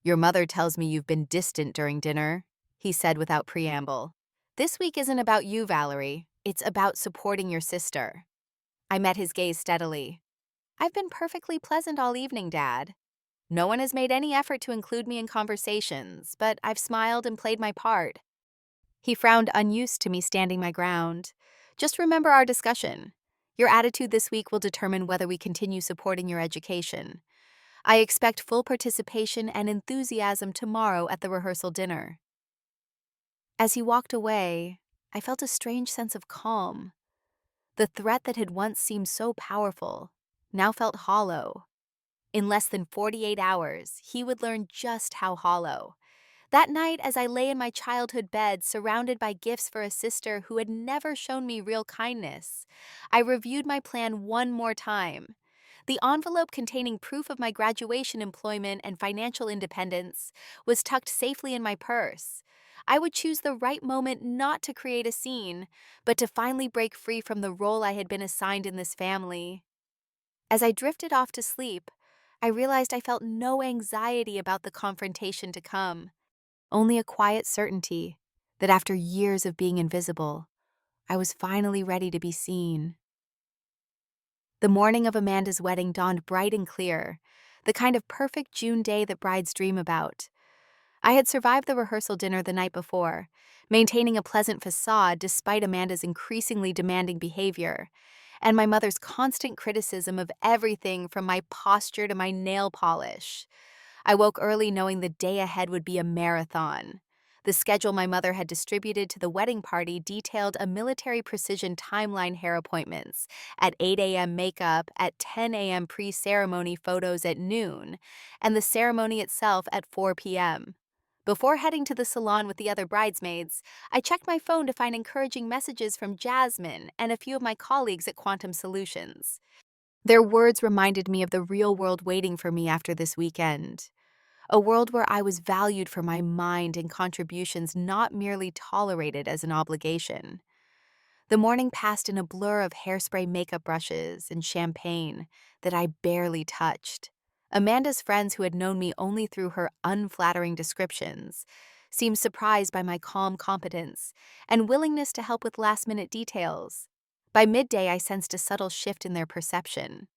"Your mother tells me you've been distant during dinner," he said without preamble. "This week isn't about you, Valerie. It's about supporting your sister." I met his gaze steadily. "I've been perfectly pleasant all evening, Dad. No one has made any effort to include me in conversations, but I've smiled and played my part." He frowned, unused to me standing my ground. "Just remember our discussion. Your attitude this week will determine whether we continue supporting your education. I expect full participation and enthusiasm tomorrow at the rehearsal dinner." As he walked away, I felt a strange sense of calm. The threat that had once seemed so powerful now felt hollow. In less than 48 hours, he would learn just how hollow. That night, as I lay in my childhood bed, surrounded by gifts for a sister who had never shown me real kindness, I reviewed my plan one more time. The envelope containing proof of my graduation, employment, and financial independence was tucked safely in my purse. I would choose the right moment not to create a scene, but to finally break free from the role I had been assigned in this family. As I drifted off to sleep, I realized I felt no anxiety about the confrontation to come. Only a quiet certainty that after years of being invisible, I was finally ready to be seen. The morning of Amanda's wedding dawned bright and clear, the kind of perfect June day that brides dream about. I had survived the rehearsal dinner the night before, maintaining a pleasant facade despite Amanda's increasingly demanding behavior, and my mother's constant criticism of everything from my posture to my nail polish. I woke early knowing the day ahead would be a marathon. The schedule my mother had distributed to the wedding party detailed a military precision timeline: hair appointments at 8 a.m., makeup at 10 a.m., pre-ceremony photos at noon, and the ceremony itself at 4 p.m. Before heading to the salon with the other bridesmaids, I checked my phone to find encouraging messages from Jasmine and a few of my colleagues at Quantum Solutions. Their words reminded me of the real world waiting for me after this weekend. A world where I was valued for my mind and contributions, not merely tolerated as an obligation. The morning passed in a blur of hairspray, makeup brushes, and champagne that I barely touched. Amanda's friends, who had known me only through her unflattering descriptions, seemed surprised by my calm competence and willingness to help with last-minute details. By midday, I sensed a subtle shift in their perception.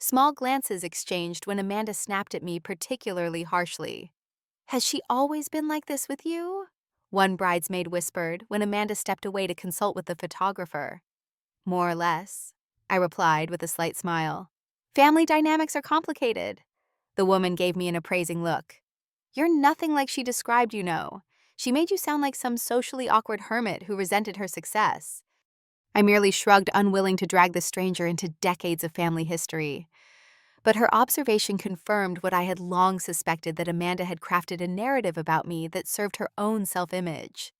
Small glances exchanged when Amanda snapped at me particularly harshly. "Has she always been like this with you?" one bridesmaid whispered when Amanda stepped away to consult with the photographer. "More or less," I replied with a slight smile. "Family dynamics are complicated." The woman gave me an appraising look. "You're nothing like she described, you know. She made you sound like some socially awkward hermit who resented her success." I merely shrugged, unwilling to drag the stranger into decades of family history. But her observation confirmed what I had long suspected, that Amanda had crafted a narrative about me that served her own self-image.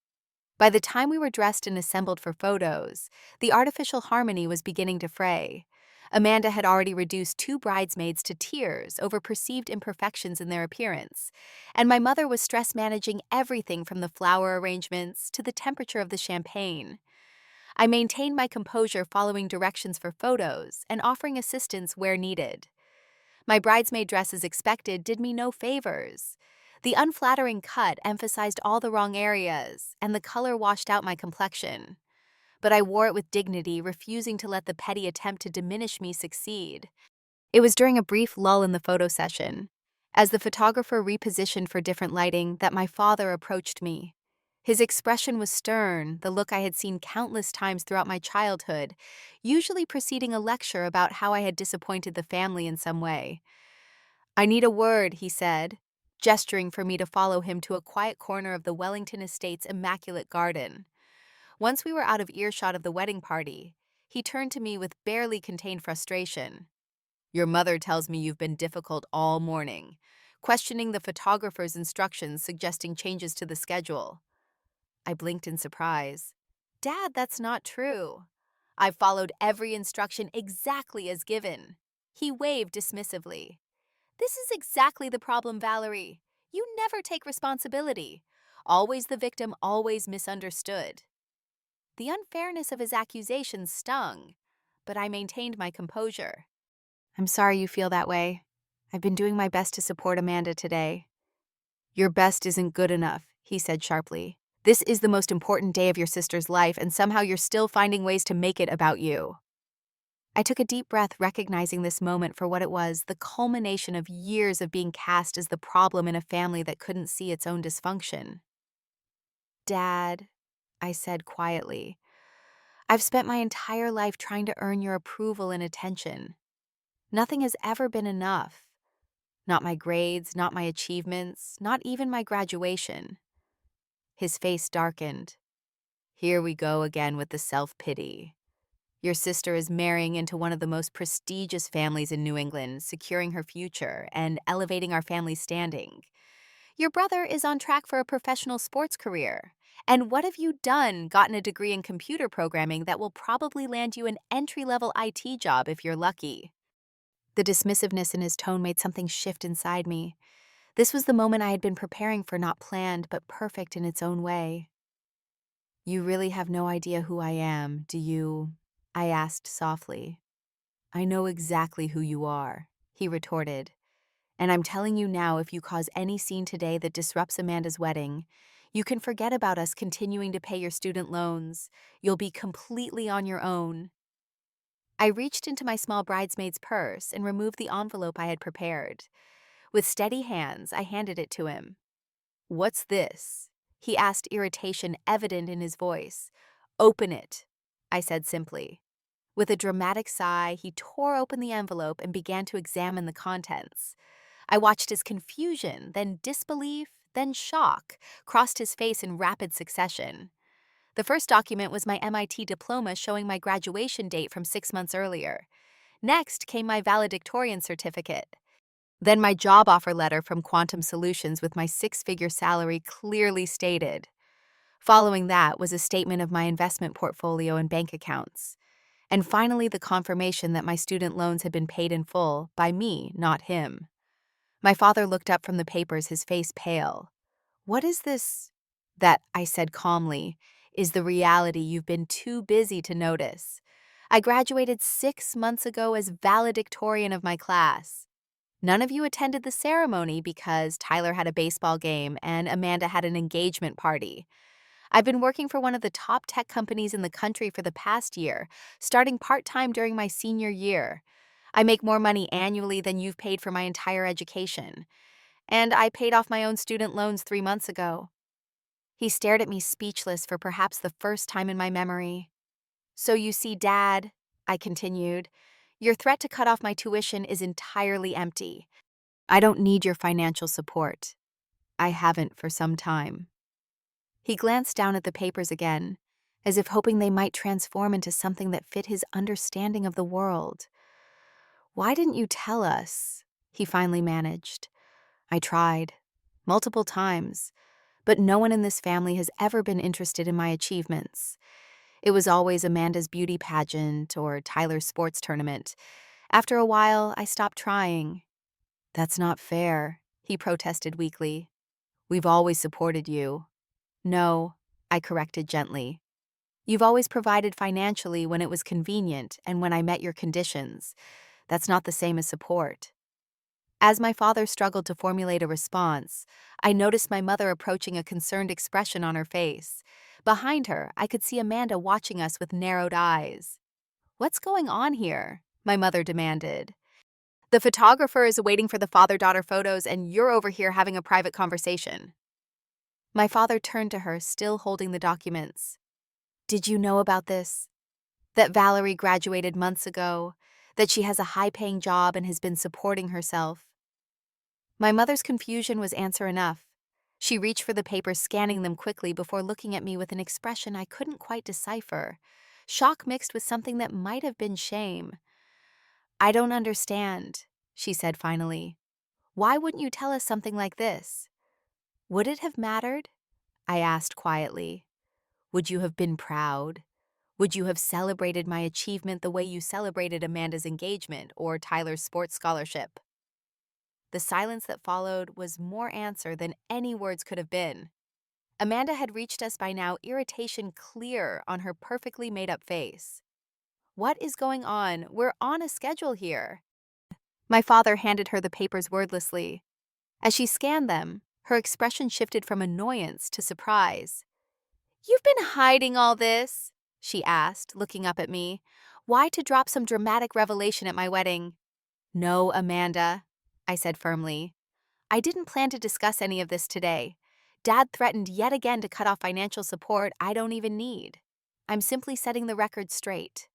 By the time we were dressed and assembled for photos, the artificial harmony was beginning to fray. Amanda had already reduced two bridesmaids to tears over perceived imperfections in their appearance, and my mother was stress managing everything from the flower arrangements to the temperature of the champagne. I maintained my composure, following directions for photos and offering assistance where needed. My bridesmaid dress, as expected, did me no favors. The unflattering cut emphasized all the wrong areas, and the color washed out my complexion. But I wore it with dignity, refusing to let the petty attempt to diminish me succeed. It was during a brief lull in the photo session, as the photographer repositioned for different lighting, that my father approached me. His expression was stern, the look I had seen countless times throughout my childhood, usually preceding a lecture about how I had disappointed the family in some way. "I need a word," he said, gesturing for me to follow him to a quiet corner of the Wellington Estate's immaculate garden. Once we were out of earshot of the wedding party, he turned to me with barely contained frustration. Your mother tells me you've been difficult all morning, questioning the photographer's instructions, suggesting changes to the schedule. I blinked in surprise. Dad, that's not true. I followed every instruction exactly as given. He waved dismissively. This is exactly the problem, Valerie. You never take responsibility. Always the victim, always misunderstood. The unfairness of his accusations stung, but I maintained my composure. I'm sorry you feel that way. I've been doing my best to support Amanda today. Your best isn't good enough, he said sharply. This is the most important day of your sister's life, and somehow you're still finding ways to make it about you. I took a deep breath, recognizing this moment for what it was, the culmination of years of being cast as the problem in a family that couldn't see its own dysfunction. Dad, I said quietly, I've spent my entire life trying to earn your approval and attention. Nothing has ever been enough. Not my grades, not my achievements, not even my graduation. His face darkened. Here we go again with the self-pity. Your sister is marrying into one of the most prestigious families in New England, securing her future and elevating our family's standing. Your brother is on track for a professional sports career. And what have you done? Gotten a degree in computer programming that will probably land you an entry-level IT job if you're lucky. The dismissiveness in his tone made something shift inside me. This was the moment I had been preparing for, not planned, but perfect in its own way. You really have no idea who I am, do you? I asked softly. I know exactly who you are, he retorted. And I'm telling you now, if you cause any scene today that disrupts Amanda's wedding, you can forget about us continuing to pay your student loans. You'll be completely on your own. I reached into my small bridesmaid's purse and removed the envelope I had prepared. With steady hands, I handed it to him. What's this? He asked, irritation evident in his voice. Open it, I said simply. With a dramatic sigh, he tore open the envelope and began to examine the contents. I watched his confusion, then disbelief, then shock, crossed his face in rapid succession. The first document was my MIT diploma showing my graduation date from 6 months earlier. Next came my valedictorian certificate. Then my job offer letter from Quantum Solutions with my 6-figure salary clearly stated. Following that was a statement of my investment portfolio and bank accounts. And finally, the confirmation that my student loans had been paid in full by me, not him. My father looked up from the papers, his face pale. What is this? That, I said calmly, is the reality you've been too busy to notice. I graduated 6 months ago as valedictorian of my class. None of you attended the ceremony because Tyler had a baseball game and Amanda had an engagement party. I've been working for one of the top tech companies in the country for the past year, starting part-time during my senior year. I make more money annually than you've paid for my entire education. And I paid off my own student loans 3 months ago. He stared at me speechless for perhaps the first time in my memory. So you see, Dad, I continued, your threat to cut off my tuition is entirely empty. I don't need your financial support. I haven't for some time. He glanced down at the papers again, as if hoping they might transform into something that fit his understanding of the world. Why didn't you tell us? He finally managed. I tried, multiple times, but no one in this family has ever been interested in my achievements. It was always Amanda's beauty pageant or Tyler's sports tournament. After a while, I stopped trying. That's not fair, he protested weakly. We've always supported you. No, I corrected gently. You've always provided financially when it was convenient and when I met your conditions. That's not the same as support. As my father struggled to formulate a response, I noticed my mother approaching, a concerned expression on her face. Behind her, I could see Amanda watching us with narrowed eyes. What's going on here? My mother demanded. The photographer is waiting for the father-daughter photos and you're over here having a private conversation. My father turned to her, still holding the documents. Did you know about this? That Valerie graduated months ago, that she has a high-paying job and has been supporting herself. My mother's confusion was answer enough. She reached for the papers, scanning them quickly before looking at me with an expression I couldn't quite decipher. shock mixed with something that might have been shame. "I don't understand," she said finally. "Why wouldn't you tell us something like this?" "Would it have mattered?" I asked quietly. "Would you have been proud? Would you have celebrated my achievement the way you celebrated Amanda's engagement or Tyler's sports scholarship?" The silence that followed was more answer than any words could have been. Amanda had reached us by now, irritation clear on her perfectly made-up face. "What is going on? We're on a schedule here." My father handed her the papers wordlessly. As she scanned them, her expression shifted from annoyance to surprise. "You've been hiding all this?" she asked, looking up at me. "Why to drop some dramatic revelation at my wedding?" "No, Amanda," I said firmly. "I didn't plan to discuss any of this today. Dad threatened yet again to cut off financial support I don't even need. I'm simply setting the record straight."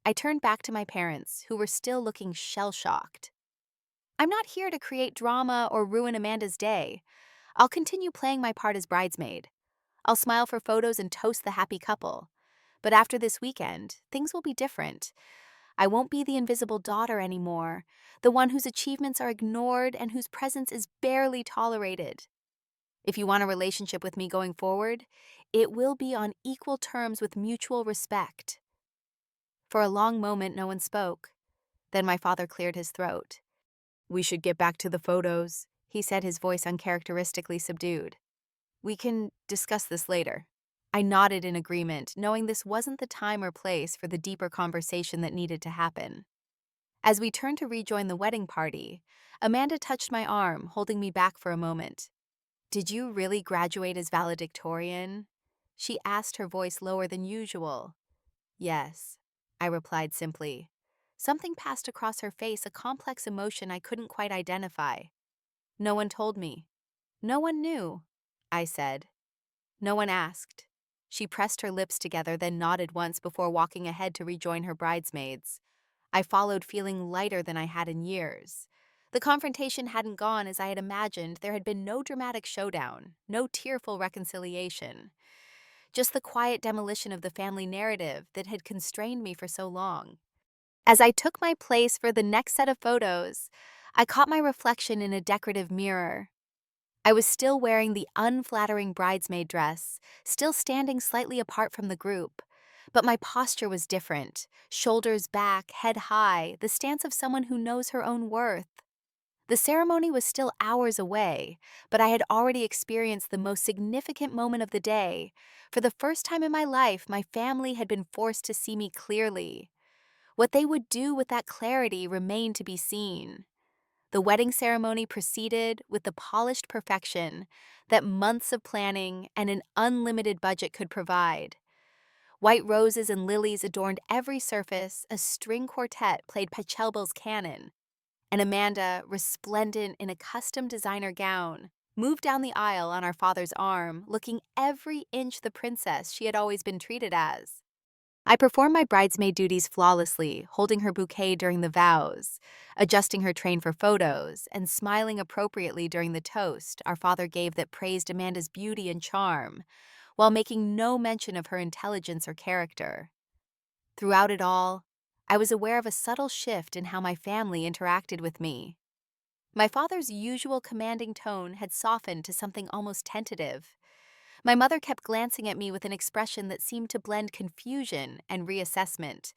I turned back to my parents, who were still looking shell-shocked. "I'm not here to create drama or ruin Amanda's day. I'll continue playing my part as bridesmaid. I'll smile for photos and toast the happy couple. But after this weekend, things will be different. I won't be the invisible daughter anymore, the one whose achievements are ignored and whose presence is barely tolerated. If you want a relationship with me going forward, it will be on equal terms with mutual respect." For a long moment, no one spoke. Then my father cleared his throat. "We should get back to the photos," he said, his voice uncharacteristically subdued. "We can discuss this later." I nodded in agreement, knowing this wasn't the time or place for the deeper conversation that needed to happen. As we turned to rejoin the wedding party, Amanda touched my arm, holding me back for a moment. "Did you really graduate as valedictorian?" she asked, her voice lower than usual. "Yes," I replied simply. Something passed across her face, a complex emotion I couldn't quite identify. "No one told me. No one knew," I said. "No one asked." She pressed her lips together, then nodded once before walking ahead to rejoin her bridesmaids. I followed, feeling lighter than I had in years. The confrontation hadn't gone as I had imagined. There had been no dramatic showdown, no tearful reconciliation. Just the quiet demolition of the family narrative that had constrained me for so long. As I took my place for the next set of photos, I caught my reflection in a decorative mirror. I was still wearing the unflattering bridesmaid dress, still standing slightly apart from the group. But my posture was different, shoulders back, head high, the stance of someone who knows her own worth. The ceremony was still hours away, but I had already experienced the most significant moment of the day. For the first time in my life, my family had been forced to see me clearly. What they would do with that clarity remained to be seen. The wedding ceremony proceeded with the polished perfection that months of planning and an unlimited budget could provide. White roses and lilies adorned every surface, a string quartet played Pachelbel's canon, and Amanda, resplendent in a custom designer gown, moved down the aisle on our father's arm, looking every inch the princess she had always been treated as. I performed my bridesmaid duties flawlessly, holding her bouquet during the vows, adjusting her train for photos, and smiling appropriately during the toast our father gave that praised Amanda's beauty and charm, while making no mention of her intelligence or character. Throughout it all, I was aware of a subtle shift in how my family interacted with me. My father's usual commanding tone had softened to something almost tentative. My mother kept glancing at me with an expression that seemed to blend confusion and reassessment.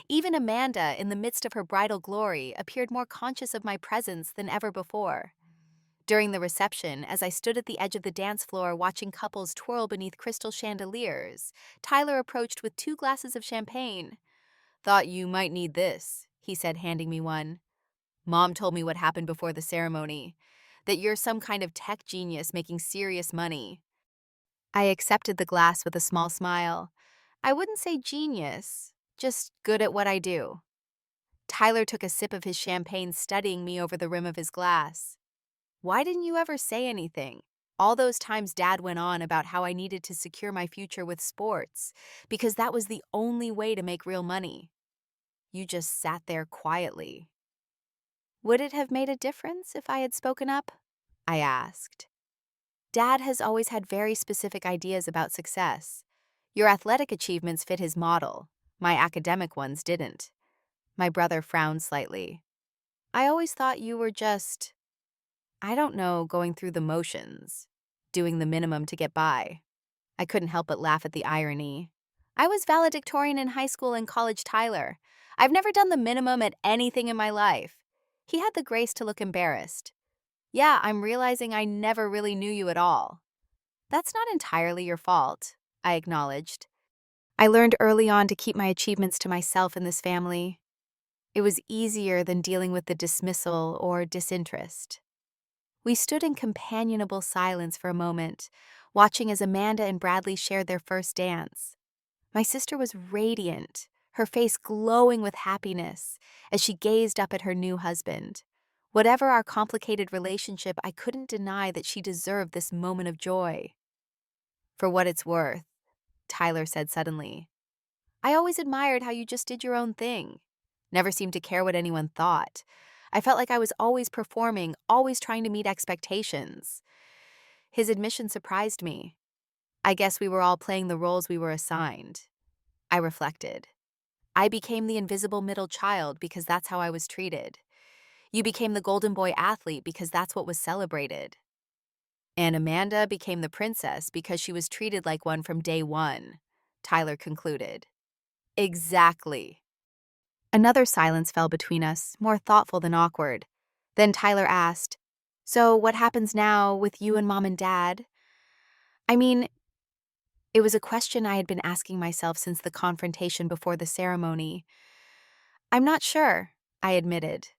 Even Amanda, in the midst of her bridal glory, appeared more conscious of my presence than ever before. During the reception, as I stood at the edge of the dance floor watching couples twirl beneath crystal chandeliers, Tyler approached with 2 glasses of champagne. "Thought you might need this," he said, handing me one. "Mom told me what happened before the ceremony, that you're some kind of tech genius making serious money." I accepted the glass with a small smile. I wouldn't say genius, just good at what I do. Tyler took a sip of his champagne, studying me over the rim of his glass. "Why didn't you ever say anything? All those times Dad went on about how I needed to secure my future with sports, because that was the only way to make real money. You just sat there quietly." "Would it have made a difference if I had spoken up?" I asked. "Dad has always had very specific ideas about success. Your athletic achievements fit his model. My academic ones didn't. My brother frowned slightly. I always thought you were just, I don't know, going through the motions, doing the minimum to get by. I couldn't help but laugh at the irony. I was valedictorian in high school and college, Tyler. I've never done the minimum at anything in my life. He had the grace to look embarrassed. Yeah, I'm realizing I never really knew you at all. That's not entirely your fault, I acknowledged. I learned early on to keep my achievements to myself in this family. It was easier than dealing with the dismissal or disinterest. We stood in companionable silence for a moment, watching as Amanda and Bradley shared their first dance. My sister was radiant, her face glowing with happiness as she gazed up at her new husband. Whatever our complicated relationship, I couldn't deny that she deserved this moment of joy. For what it's worth, Tyler said suddenly, I always admired how you just did your own thing. Never seemed to care what anyone thought. I felt like I was always performing, always trying to meet expectations. His admission surprised me. I guess we were all playing the roles we were assigned. I reflected. I became the invisible middle child because that's how I was treated. You became the golden boy athlete because that's what was celebrated. And Amanda became the princess because she was treated like one from day one, Tyler concluded. Exactly. Another silence fell between us, more thoughtful than awkward. Then Tyler asked, So what happens now with you and Mom and Dad? I mean, it was a question I had been asking myself since the confrontation before the ceremony. I'm not sure, I admitted.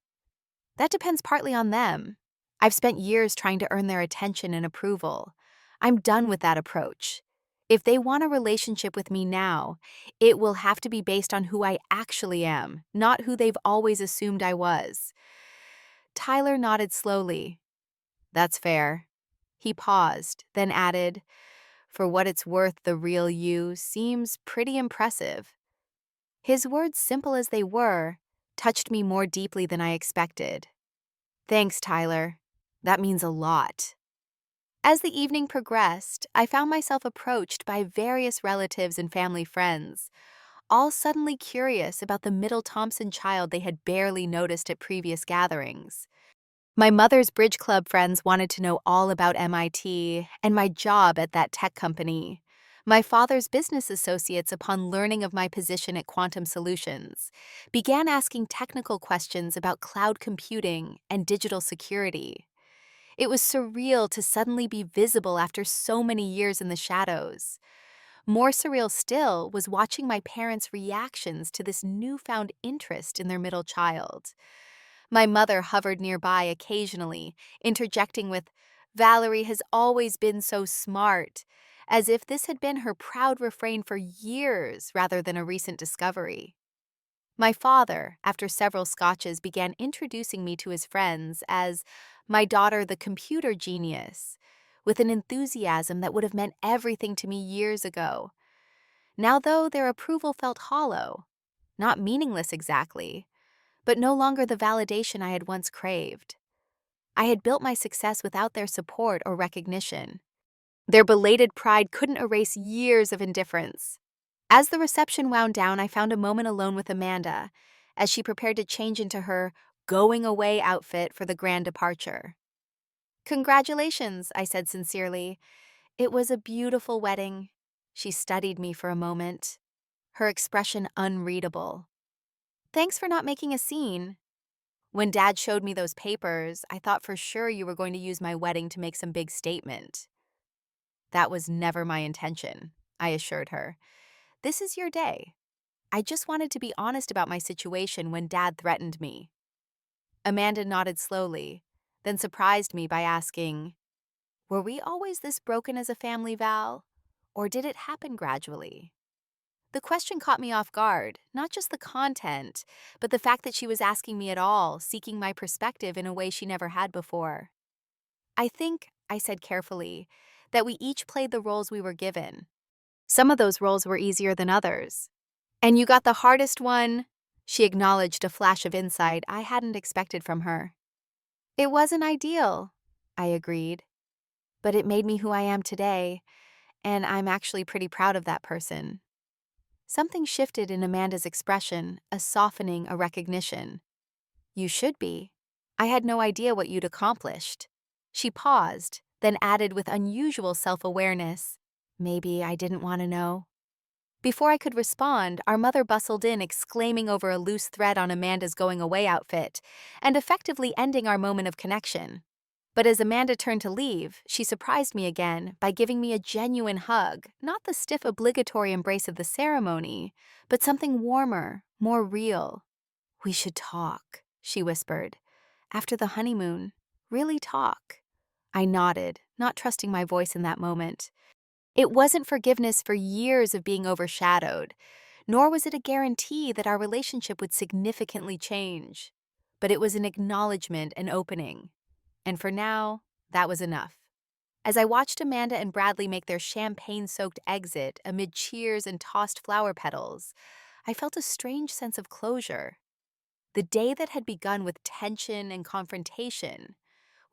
That depends partly on them. I've spent years trying to earn their attention and approval. I'm done with that approach. If they want a relationship with me now, it will have to be based on who I actually am, not who they've always assumed I was. Tyler nodded slowly. That's fair. He paused, then added, For what it's worth, the real you seems pretty impressive. His words, simple as they were, touched me more deeply than I expected. Thanks, Tyler. That means a lot. As the evening progressed, I found myself approached by various relatives and family friends, all suddenly curious about the middle Thompson child they had barely noticed at previous gatherings. My mother's bridge club friends wanted to know all about MIT and my job at that tech company. My father's business associates, upon learning of my position at Quantum Solutions, began asking technical questions about cloud computing and digital security. It was surreal to suddenly be visible after so many years in the shadows. More surreal still was watching my parents' reactions to this newfound interest in their middle child. My mother hovered nearby occasionally, interjecting with, Valerie has always been so smart, as if this had been her proud refrain for years rather than a recent discovery. My father, after several scotches, began introducing me to his friends as my daughter, the computer genius, with an enthusiasm that would have meant everything to me years ago. Now, though, their approval felt hollow, not meaningless exactly, but no longer the validation I had once craved. I had built my success without their support or recognition. Their belated pride couldn't erase years of indifference. As the reception wound down, I found a moment alone with Amanda as she prepared to change into her going-away outfit for the grand departure. Congratulations, I said sincerely. It was a beautiful wedding. She studied me for a moment, her expression unreadable. Thanks for not making a scene. When Dad showed me those papers, I thought for sure you were going to use my wedding to make some big statement. That was never my intention, I assured her. This is your day. I just wanted to be honest about my situation when Dad threatened me. Amanda nodded slowly, then surprised me by asking, Were we always this broken as a family, Val? Or did it happen gradually? The question caught me off guard, not just the content, but the fact that she was asking me at all, seeking my perspective in a way she never had before. I think, I said carefully, that we each played the roles we were given. Some of those roles were easier than others. And you got the hardest one, she acknowledged, a flash of insight I hadn't expected from her. It wasn't ideal, I agreed, but it made me who I am today, and I'm actually pretty proud of that person. Something shifted in Amanda's expression, a softening, a recognition. You should be. I had no idea what you'd accomplished. She paused, then added with unusual self-awareness, maybe I didn't want to know. Before I could respond, our mother bustled in, exclaiming over a loose thread on Amanda's going-away outfit, and effectively ending our moment of connection. But as Amanda turned to leave, she surprised me again by giving me a genuine hug, not the stiff obligatory embrace of the ceremony, but something warmer, more real. We should talk, she whispered. After the honeymoon, really talk. I nodded, not trusting my voice in that moment. It wasn't forgiveness for years of being overshadowed, nor was it a guarantee that our relationship would significantly change. But it was an acknowledgement and opening. And for now, that was enough. As I watched Amanda and Bradley make their champagne-soaked exit amid cheers and tossed flower petals, I felt a strange sense of closure. The day that had begun with tension and confrontation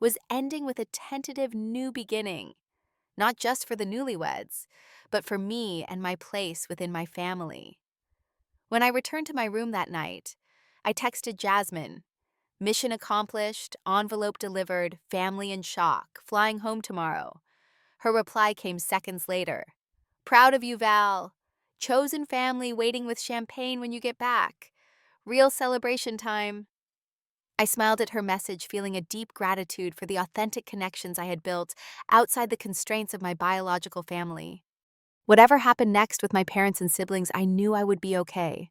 was ending with a tentative new beginning, not just for the newlyweds, but for me and my place within my family. When I returned to my room that night, I texted Jasmine, mission accomplished, envelope delivered, family in shock, flying home tomorrow. Her reply came seconds later. Proud of you, Val. Chosen family waiting with champagne when you get back. Real celebration time. I smiled at her message, feeling a deep gratitude for the authentic connections I had built outside the constraints of my biological family. Whatever happened next with my parents and siblings, I knew I would be okay.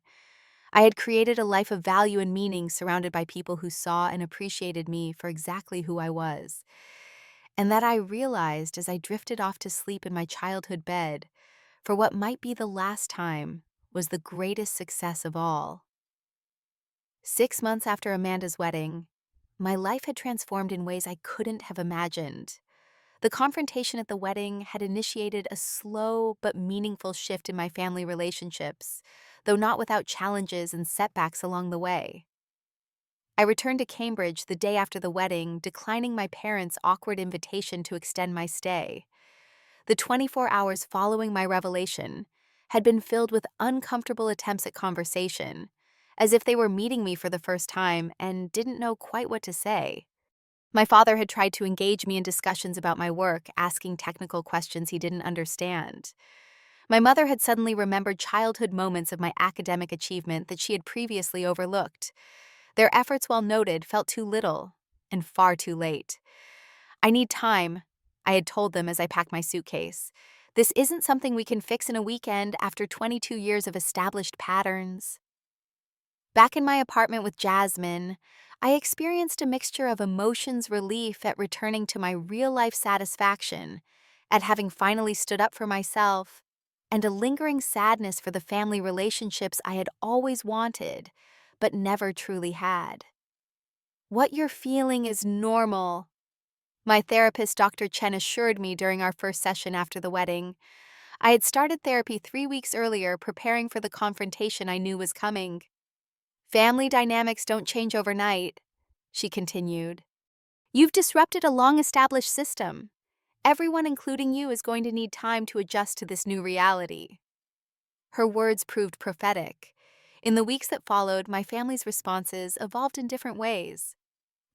I had created a life of value and meaning surrounded by people who saw and appreciated me for exactly who I was. And that I realized as I drifted off to sleep in my childhood bed, for what might be the last time, was the greatest success of all. 6 months after Amanda's wedding, my life had transformed in ways I couldn't have imagined. The confrontation at the wedding had initiated a slow but meaningful shift in my family relationships, though not without challenges and setbacks along the way. I returned to Cambridge the day after the wedding, declining my parents' awkward invitation to extend my stay. The 24 hours following my revelation had been filled with uncomfortable attempts at conversation, as if they were meeting me for the first time and didn't know quite what to say. My father had tried to engage me in discussions about my work, asking technical questions he didn't understand. My mother had suddenly remembered childhood moments of my academic achievement that she had previously overlooked. Their efforts, while noted, felt too little and far too late. I need time, I had told them as I packed my suitcase. This isn't something we can fix in a weekend after 22 years of established patterns. Back in my apartment with Jasmine, I experienced a mixture of emotions, relief at returning to my real-life satisfaction, at having finally stood up for myself, and a lingering sadness for the family relationships I had always wanted, but never truly had. What you're feeling is normal, my therapist, Dr. Chen, assured me during our first session after the wedding. I had started therapy 3 weeks earlier, preparing for the confrontation I knew was coming. Family dynamics don't change overnight, she continued. You've disrupted a long-established system. Everyone, including you, is going to need time to adjust to this new reality. Her words proved prophetic. In the weeks that followed, my family's responses evolved in different ways.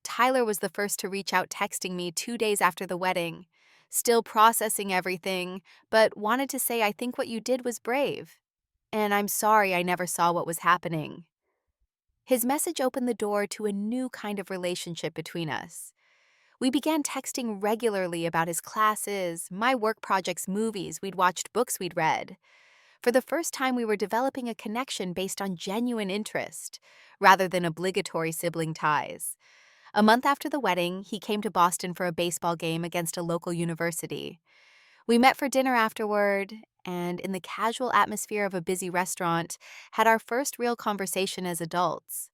Tyler was the first to reach out, texting me 2 days after the wedding, still processing everything, but wanted to say, I think what you did was brave, and I'm sorry I never saw what was happening. His message opened the door to a new kind of relationship between us. We began texting regularly about his classes, my work projects, movies we'd watched, books we'd read. For the first time, we were developing a connection based on genuine interest, rather than obligatory sibling ties. A month after the wedding, he came to Boston for a baseball game against a local university. We met for dinner afterward, and in the casual atmosphere of a busy restaurant, had our first real conversation as adults.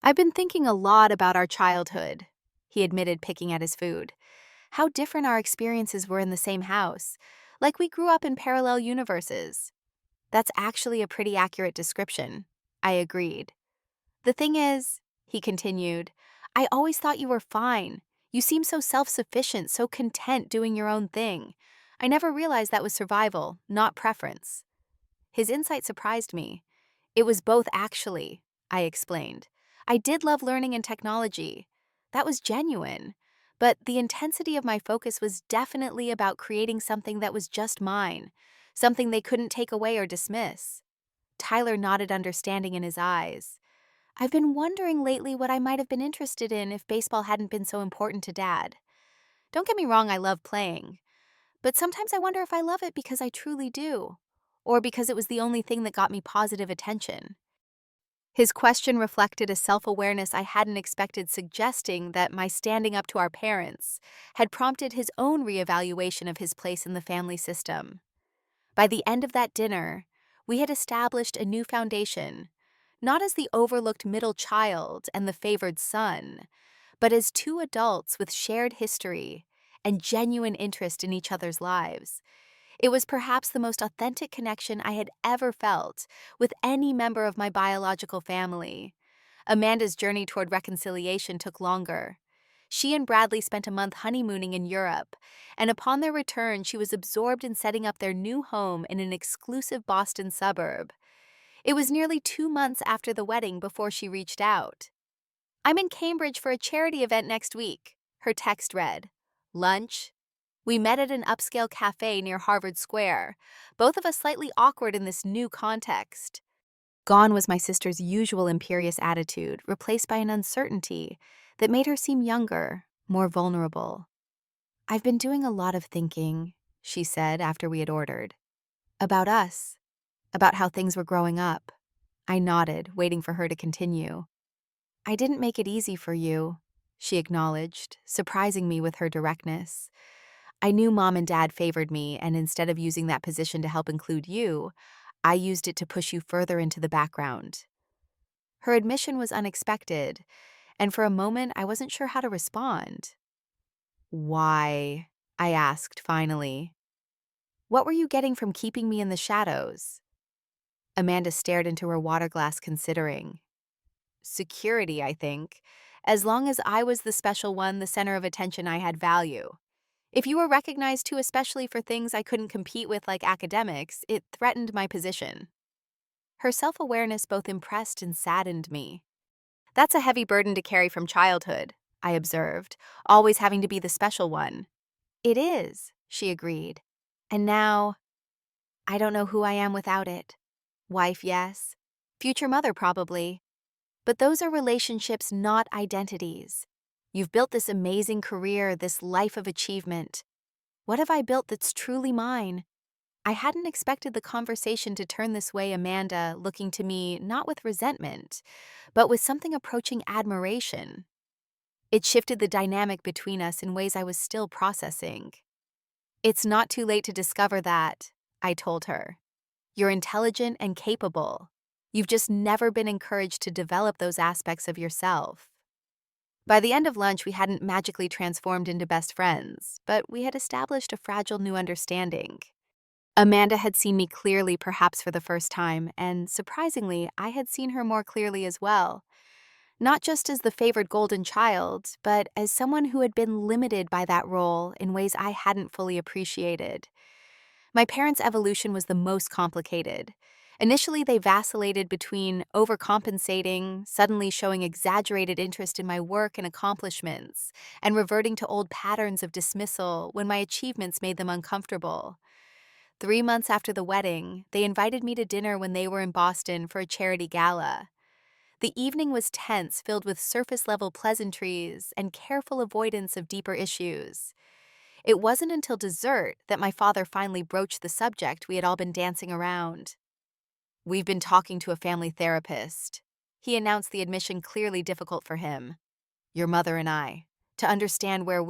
I've been thinking a lot about our childhood, he admitted, picking at his food. How different our experiences were in the same house, like we grew up in parallel universes. That's actually a pretty accurate description, I agreed. The thing is, he continued, I always thought you were fine. You seem so self-sufficient, so content doing your own thing. I never realized that was survival, not preference. His insight surprised me. It was both actually, I explained. I did love learning and technology. That was genuine. But the intensity of my focus was definitely about creating something that was just mine, something they couldn't take away or dismiss. Tyler nodded understanding in his eyes. I've been wondering lately what I might have been interested in if baseball hadn't been so important to Dad. Don't get me wrong, I love playing. But sometimes I wonder if I love it because I truly do, or because it was the only thing that got me positive attention. His question reflected a self-awareness I hadn't expected, suggesting that my standing up to our parents had prompted his own reevaluation of his place in the family system. By the end of that dinner, we had established a new foundation, not as the overlooked middle child and the favored son, but as two adults with shared history and genuine interest in each other's lives. It was perhaps the most authentic connection I had ever felt with any member of my biological family. Amanda's journey toward reconciliation took longer. She and Bradley spent a month honeymooning in Europe, and upon their return, she was absorbed in setting up their new home in an exclusive Boston suburb. It was nearly 2 months after the wedding before she reached out. "I'm in Cambridge for a charity event next week," her text read. "Lunch?" We met at an upscale cafe near Harvard Square, both of us slightly awkward in this new context. Gone was my sister's usual imperious attitude, replaced by an uncertainty that made her seem younger, more vulnerable. "I've been doing a lot of thinking," she said after we had ordered. "About us, about how things were growing up." I nodded, waiting for her to continue. "I didn't make it easy for you," she acknowledged, surprising me with her directness. "I knew Mom and Dad favored me, and instead of using that position to help include you, I used it to push you further into the background." Her admission was unexpected, and for a moment I wasn't sure how to respond. "Why?" I asked finally. "What were you getting from keeping me in the shadows?" Amanda stared into her water glass, considering. "Security, I think. As long as I was the special one, the center of attention, I had value. If you were recognized too, especially for things I couldn't compete with like academics, it threatened my position." Her self-awareness both impressed and saddened me. "That's a heavy burden to carry from childhood," I observed, "always having to be the special one." "It is," she agreed. "And now, I don't know who I am without it. Wife, yes. Future mother, probably. But those are relationships, not identities. You've built this amazing career, this life of achievement. What have I built that's truly mine?" I hadn't expected the conversation to turn this way, Amanda looking to me not with resentment, but with something approaching admiration. It shifted the dynamic between us in ways I was still processing. "It's not too late to discover that," I told her. "You're intelligent and capable. You've just never been encouraged to develop those aspects of yourself." By the end of lunch, we hadn't magically transformed into best friends, but we had established a fragile new understanding. Amanda had seen me clearly, perhaps for the first time, and surprisingly, I had seen her more clearly as well. Not just as the favored golden child, but as someone who had been limited by that role in ways I hadn't fully appreciated. My parents' evolution was the most complicated. Initially, they vacillated between overcompensating, suddenly showing exaggerated interest in my work and accomplishments, and reverting to old patterns of dismissal when my achievements made them uncomfortable. 3 months after the wedding, they invited me to dinner when they were in Boston for a charity gala. The evening was tense, filled with surface-level pleasantries and careful avoidance of deeper issues. It wasn't until dessert that my father finally broached the subject we had all been dancing around. "We've been talking to a family therapist," he announced, the admission clearly difficult for him. "Your mother and I, to understand where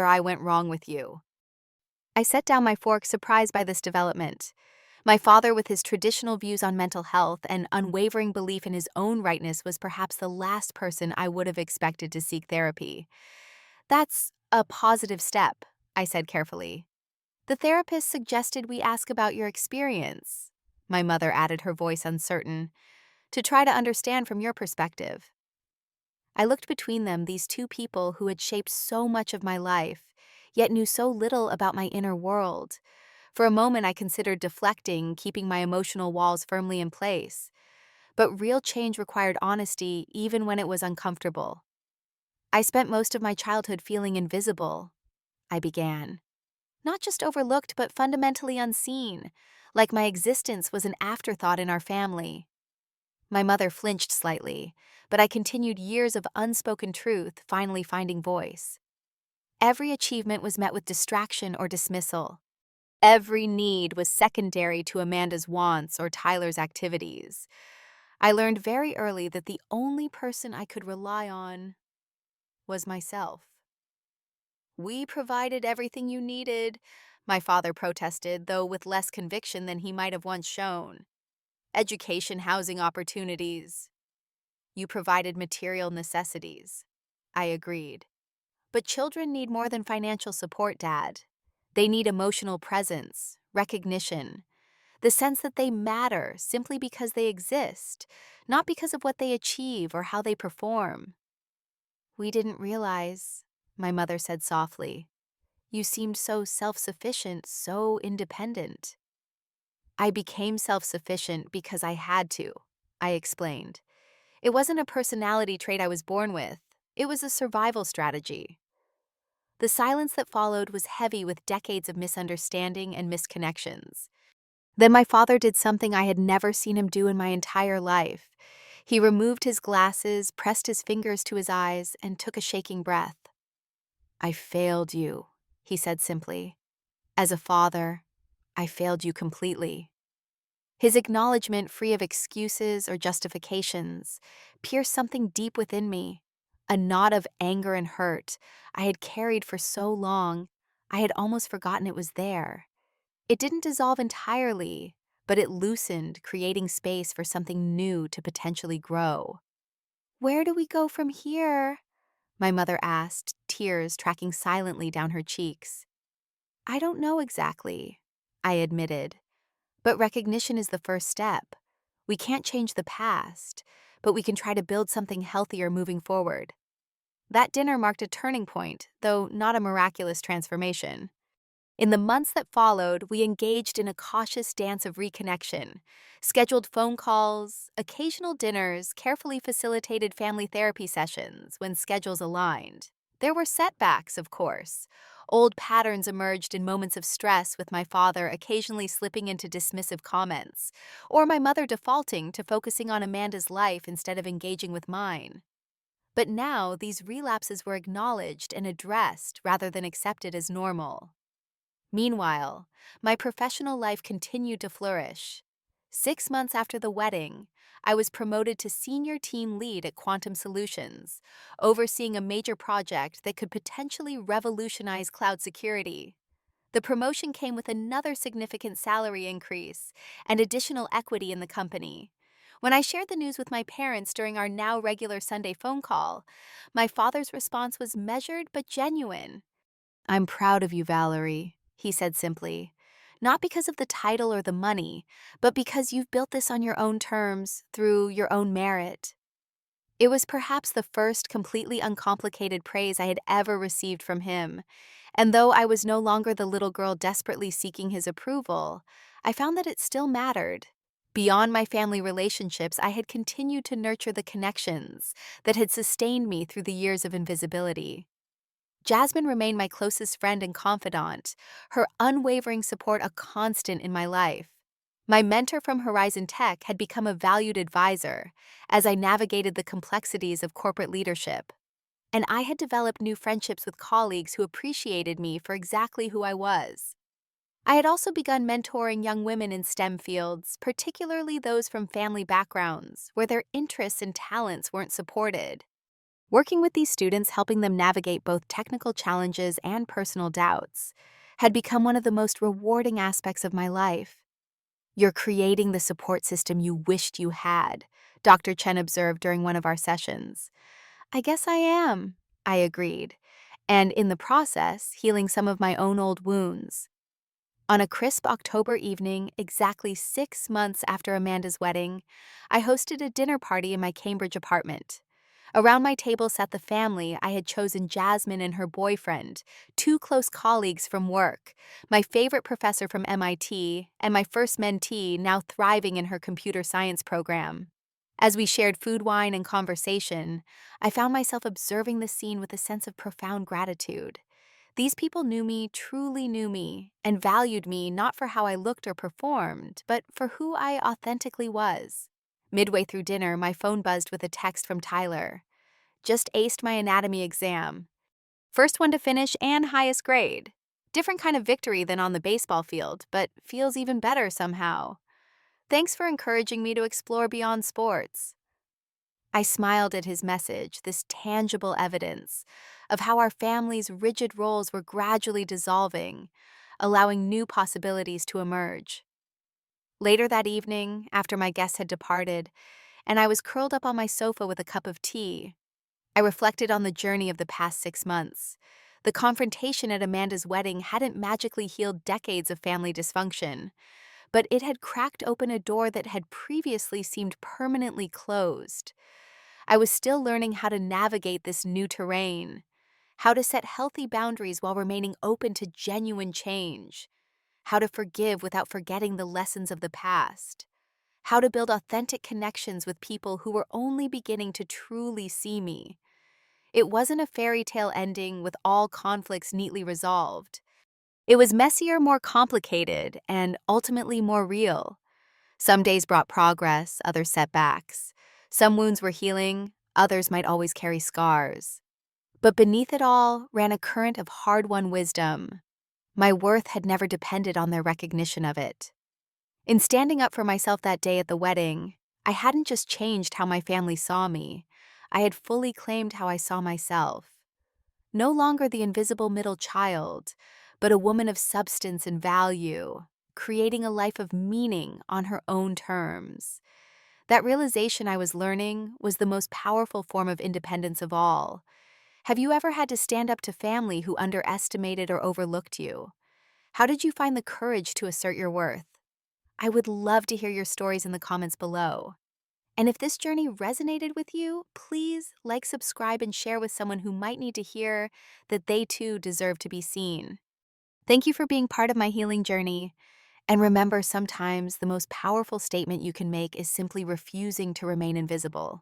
I went wrong with you." I set down my fork, surprised by this development. My father, with his traditional views on mental health and unwavering belief in his own rightness, was perhaps the last person I would have expected to seek therapy. "That's a positive step," I said carefully. "The therapist suggested we ask about your experience," my mother added, her voice uncertain, "to try to understand from your perspective." I looked between them, these two people who had shaped so much of my life, yet knew so little about my inner world. For a moment, I considered deflecting, keeping my emotional walls firmly in place. But real change required honesty, even when it was uncomfortable. I spent most of my childhood feeling invisible, I began. Not just overlooked, but fundamentally unseen, like my existence was an afterthought in our family. My mother flinched slightly, but I continued years of unspoken truth, finally finding voice. Every achievement was met with distraction or dismissal. Every need was secondary to Amanda's wants or Tyler's activities. I learned very early that the only person I could rely on was myself. "We provided everything you needed," my father protested, though with less conviction than he might have once shown. "Education, housing opportunities. You provided material necessities." I agreed. "But children need more than financial support, Dad. They need emotional presence, recognition, the sense that they matter simply because they exist, not because of what they achieve or how they perform." "We didn't realize," my mother said softly. "You seemed so self-sufficient, so independent." "I became self-sufficient because I had to," I explained. "It wasn't a personality trait I was born with. It was a survival strategy." The silence that followed was heavy with decades of misunderstanding and misconnections. Then my father did something I had never seen him do in my entire life. He removed his glasses, pressed his fingers to his eyes, and took a shaking breath. "I failed you," he said simply. "As a father, I failed you completely." His acknowledgement, free of excuses or justifications, pierced something deep within me, a knot of anger and hurt I had carried for so long, I had almost forgotten it was there. It didn't dissolve entirely, but it loosened, creating space for something new to potentially grow. "Where do we go from here?" my mother asked, tears tracking silently down her cheeks. "I don't know exactly," I admitted. "But recognition is the first step. We can't change the past, but we can try to build something healthier moving forward." That dinner marked a turning point, though not a miraculous transformation. In the months that followed, we engaged in a cautious dance of reconnection, scheduled phone calls, occasional dinners, carefully facilitated family therapy sessions when schedules aligned. There were setbacks, of course. Old patterns emerged in moments of stress, with my father occasionally slipping into dismissive comments, or my mother defaulting to focusing on Amanda's life instead of engaging with mine. But now, these relapses were acknowledged and addressed rather than accepted as normal. Meanwhile, my professional life continued to flourish. 6 months after the wedding, I was promoted to senior team lead at Quantum Solutions, overseeing a major project that could potentially revolutionize cloud security. The promotion came with another significant salary increase and additional equity in the company. When I shared the news with my parents during our now regular Sunday phone call, my father's response was measured but genuine. "I'm proud of you, Valerie," he said simply. "Not because of the title or the money, but because you've built this on your own terms, through your own merit." It was perhaps the first completely uncomplicated praise I had ever received from him, and though I was no longer the little girl desperately seeking his approval, I found that it still mattered. Beyond my family relationships, I had continued to nurture the connections that had sustained me through the years of invisibility. Jasmine remained my closest friend and confidant, her unwavering support a constant in my life. My mentor from Horizon Tech had become a valued advisor as I navigated the complexities of corporate leadership. And I had developed new friendships with colleagues who appreciated me for exactly who I was. I had also begun mentoring young women in STEM fields, particularly those from family backgrounds where their interests and talents weren't supported. Working with these students, helping them navigate both technical challenges and personal doubts, had become one of the most rewarding aspects of my life. "You're creating the support system you wished you had," Dr. Chen observed during one of our sessions. "I guess I am," I agreed, and in the process, healing some of my own old wounds. On a crisp October evening, exactly 6 months after Amanda's wedding, I hosted a dinner party in my Cambridge apartment. Around my table sat the family I had chosen: Jasmine and her boyfriend, two close colleagues from work, my favorite professor from MIT, and my first mentee, now thriving in her computer science program. As we shared food, wine, and conversation, I found myself observing the scene with a sense of profound gratitude. These people knew me, truly knew me, and valued me not for how I looked or performed, but for who I authentically was. Midway through dinner, my phone buzzed with a text from Tyler. Just aced my anatomy exam. First one to finish and highest grade. Different kind of victory than on the baseball field, but feels even better somehow. Thanks for encouraging me to explore beyond sports. I smiled at his message, this tangible evidence of how our family's rigid roles were gradually dissolving, allowing new possibilities to emerge. Later that evening, after my guests had departed, and I was curled up on my sofa with a cup of tea, I reflected on the journey of the past 6 months. The confrontation at Amanda's wedding hadn't magically healed decades of family dysfunction, but it had cracked open a door that had previously seemed permanently closed. I was still learning how to navigate this new terrain, how to set healthy boundaries while remaining open to genuine change, how to forgive without forgetting the lessons of the past, how to build authentic connections with people who were only beginning to truly see me. It wasn't a fairy tale ending with all conflicts neatly resolved. It was messier, more complicated, and ultimately more real. Some days brought progress, others setbacks. Some wounds were healing, others might always carry scars. But beneath it all ran a current of hard-won wisdom. My worth had never depended on their recognition of it. In standing up for myself that day at the wedding, I hadn't just changed how my family saw me. I had fully claimed how I saw myself. No longer the invisible middle child, but a woman of substance and value, creating a life of meaning on her own terms. That realization, I was learning, was the most powerful form of independence of all. Have you ever had to stand up to family who underestimated or overlooked you? How did you find the courage to assert your worth? I would love to hear your stories in the comments below. And if this journey resonated with you, please like, subscribe, and share with someone who might need to hear that they too deserve to be seen. Thank you for being part of my healing journey. And remember, sometimes the most powerful statement you can make is simply refusing to remain invisible.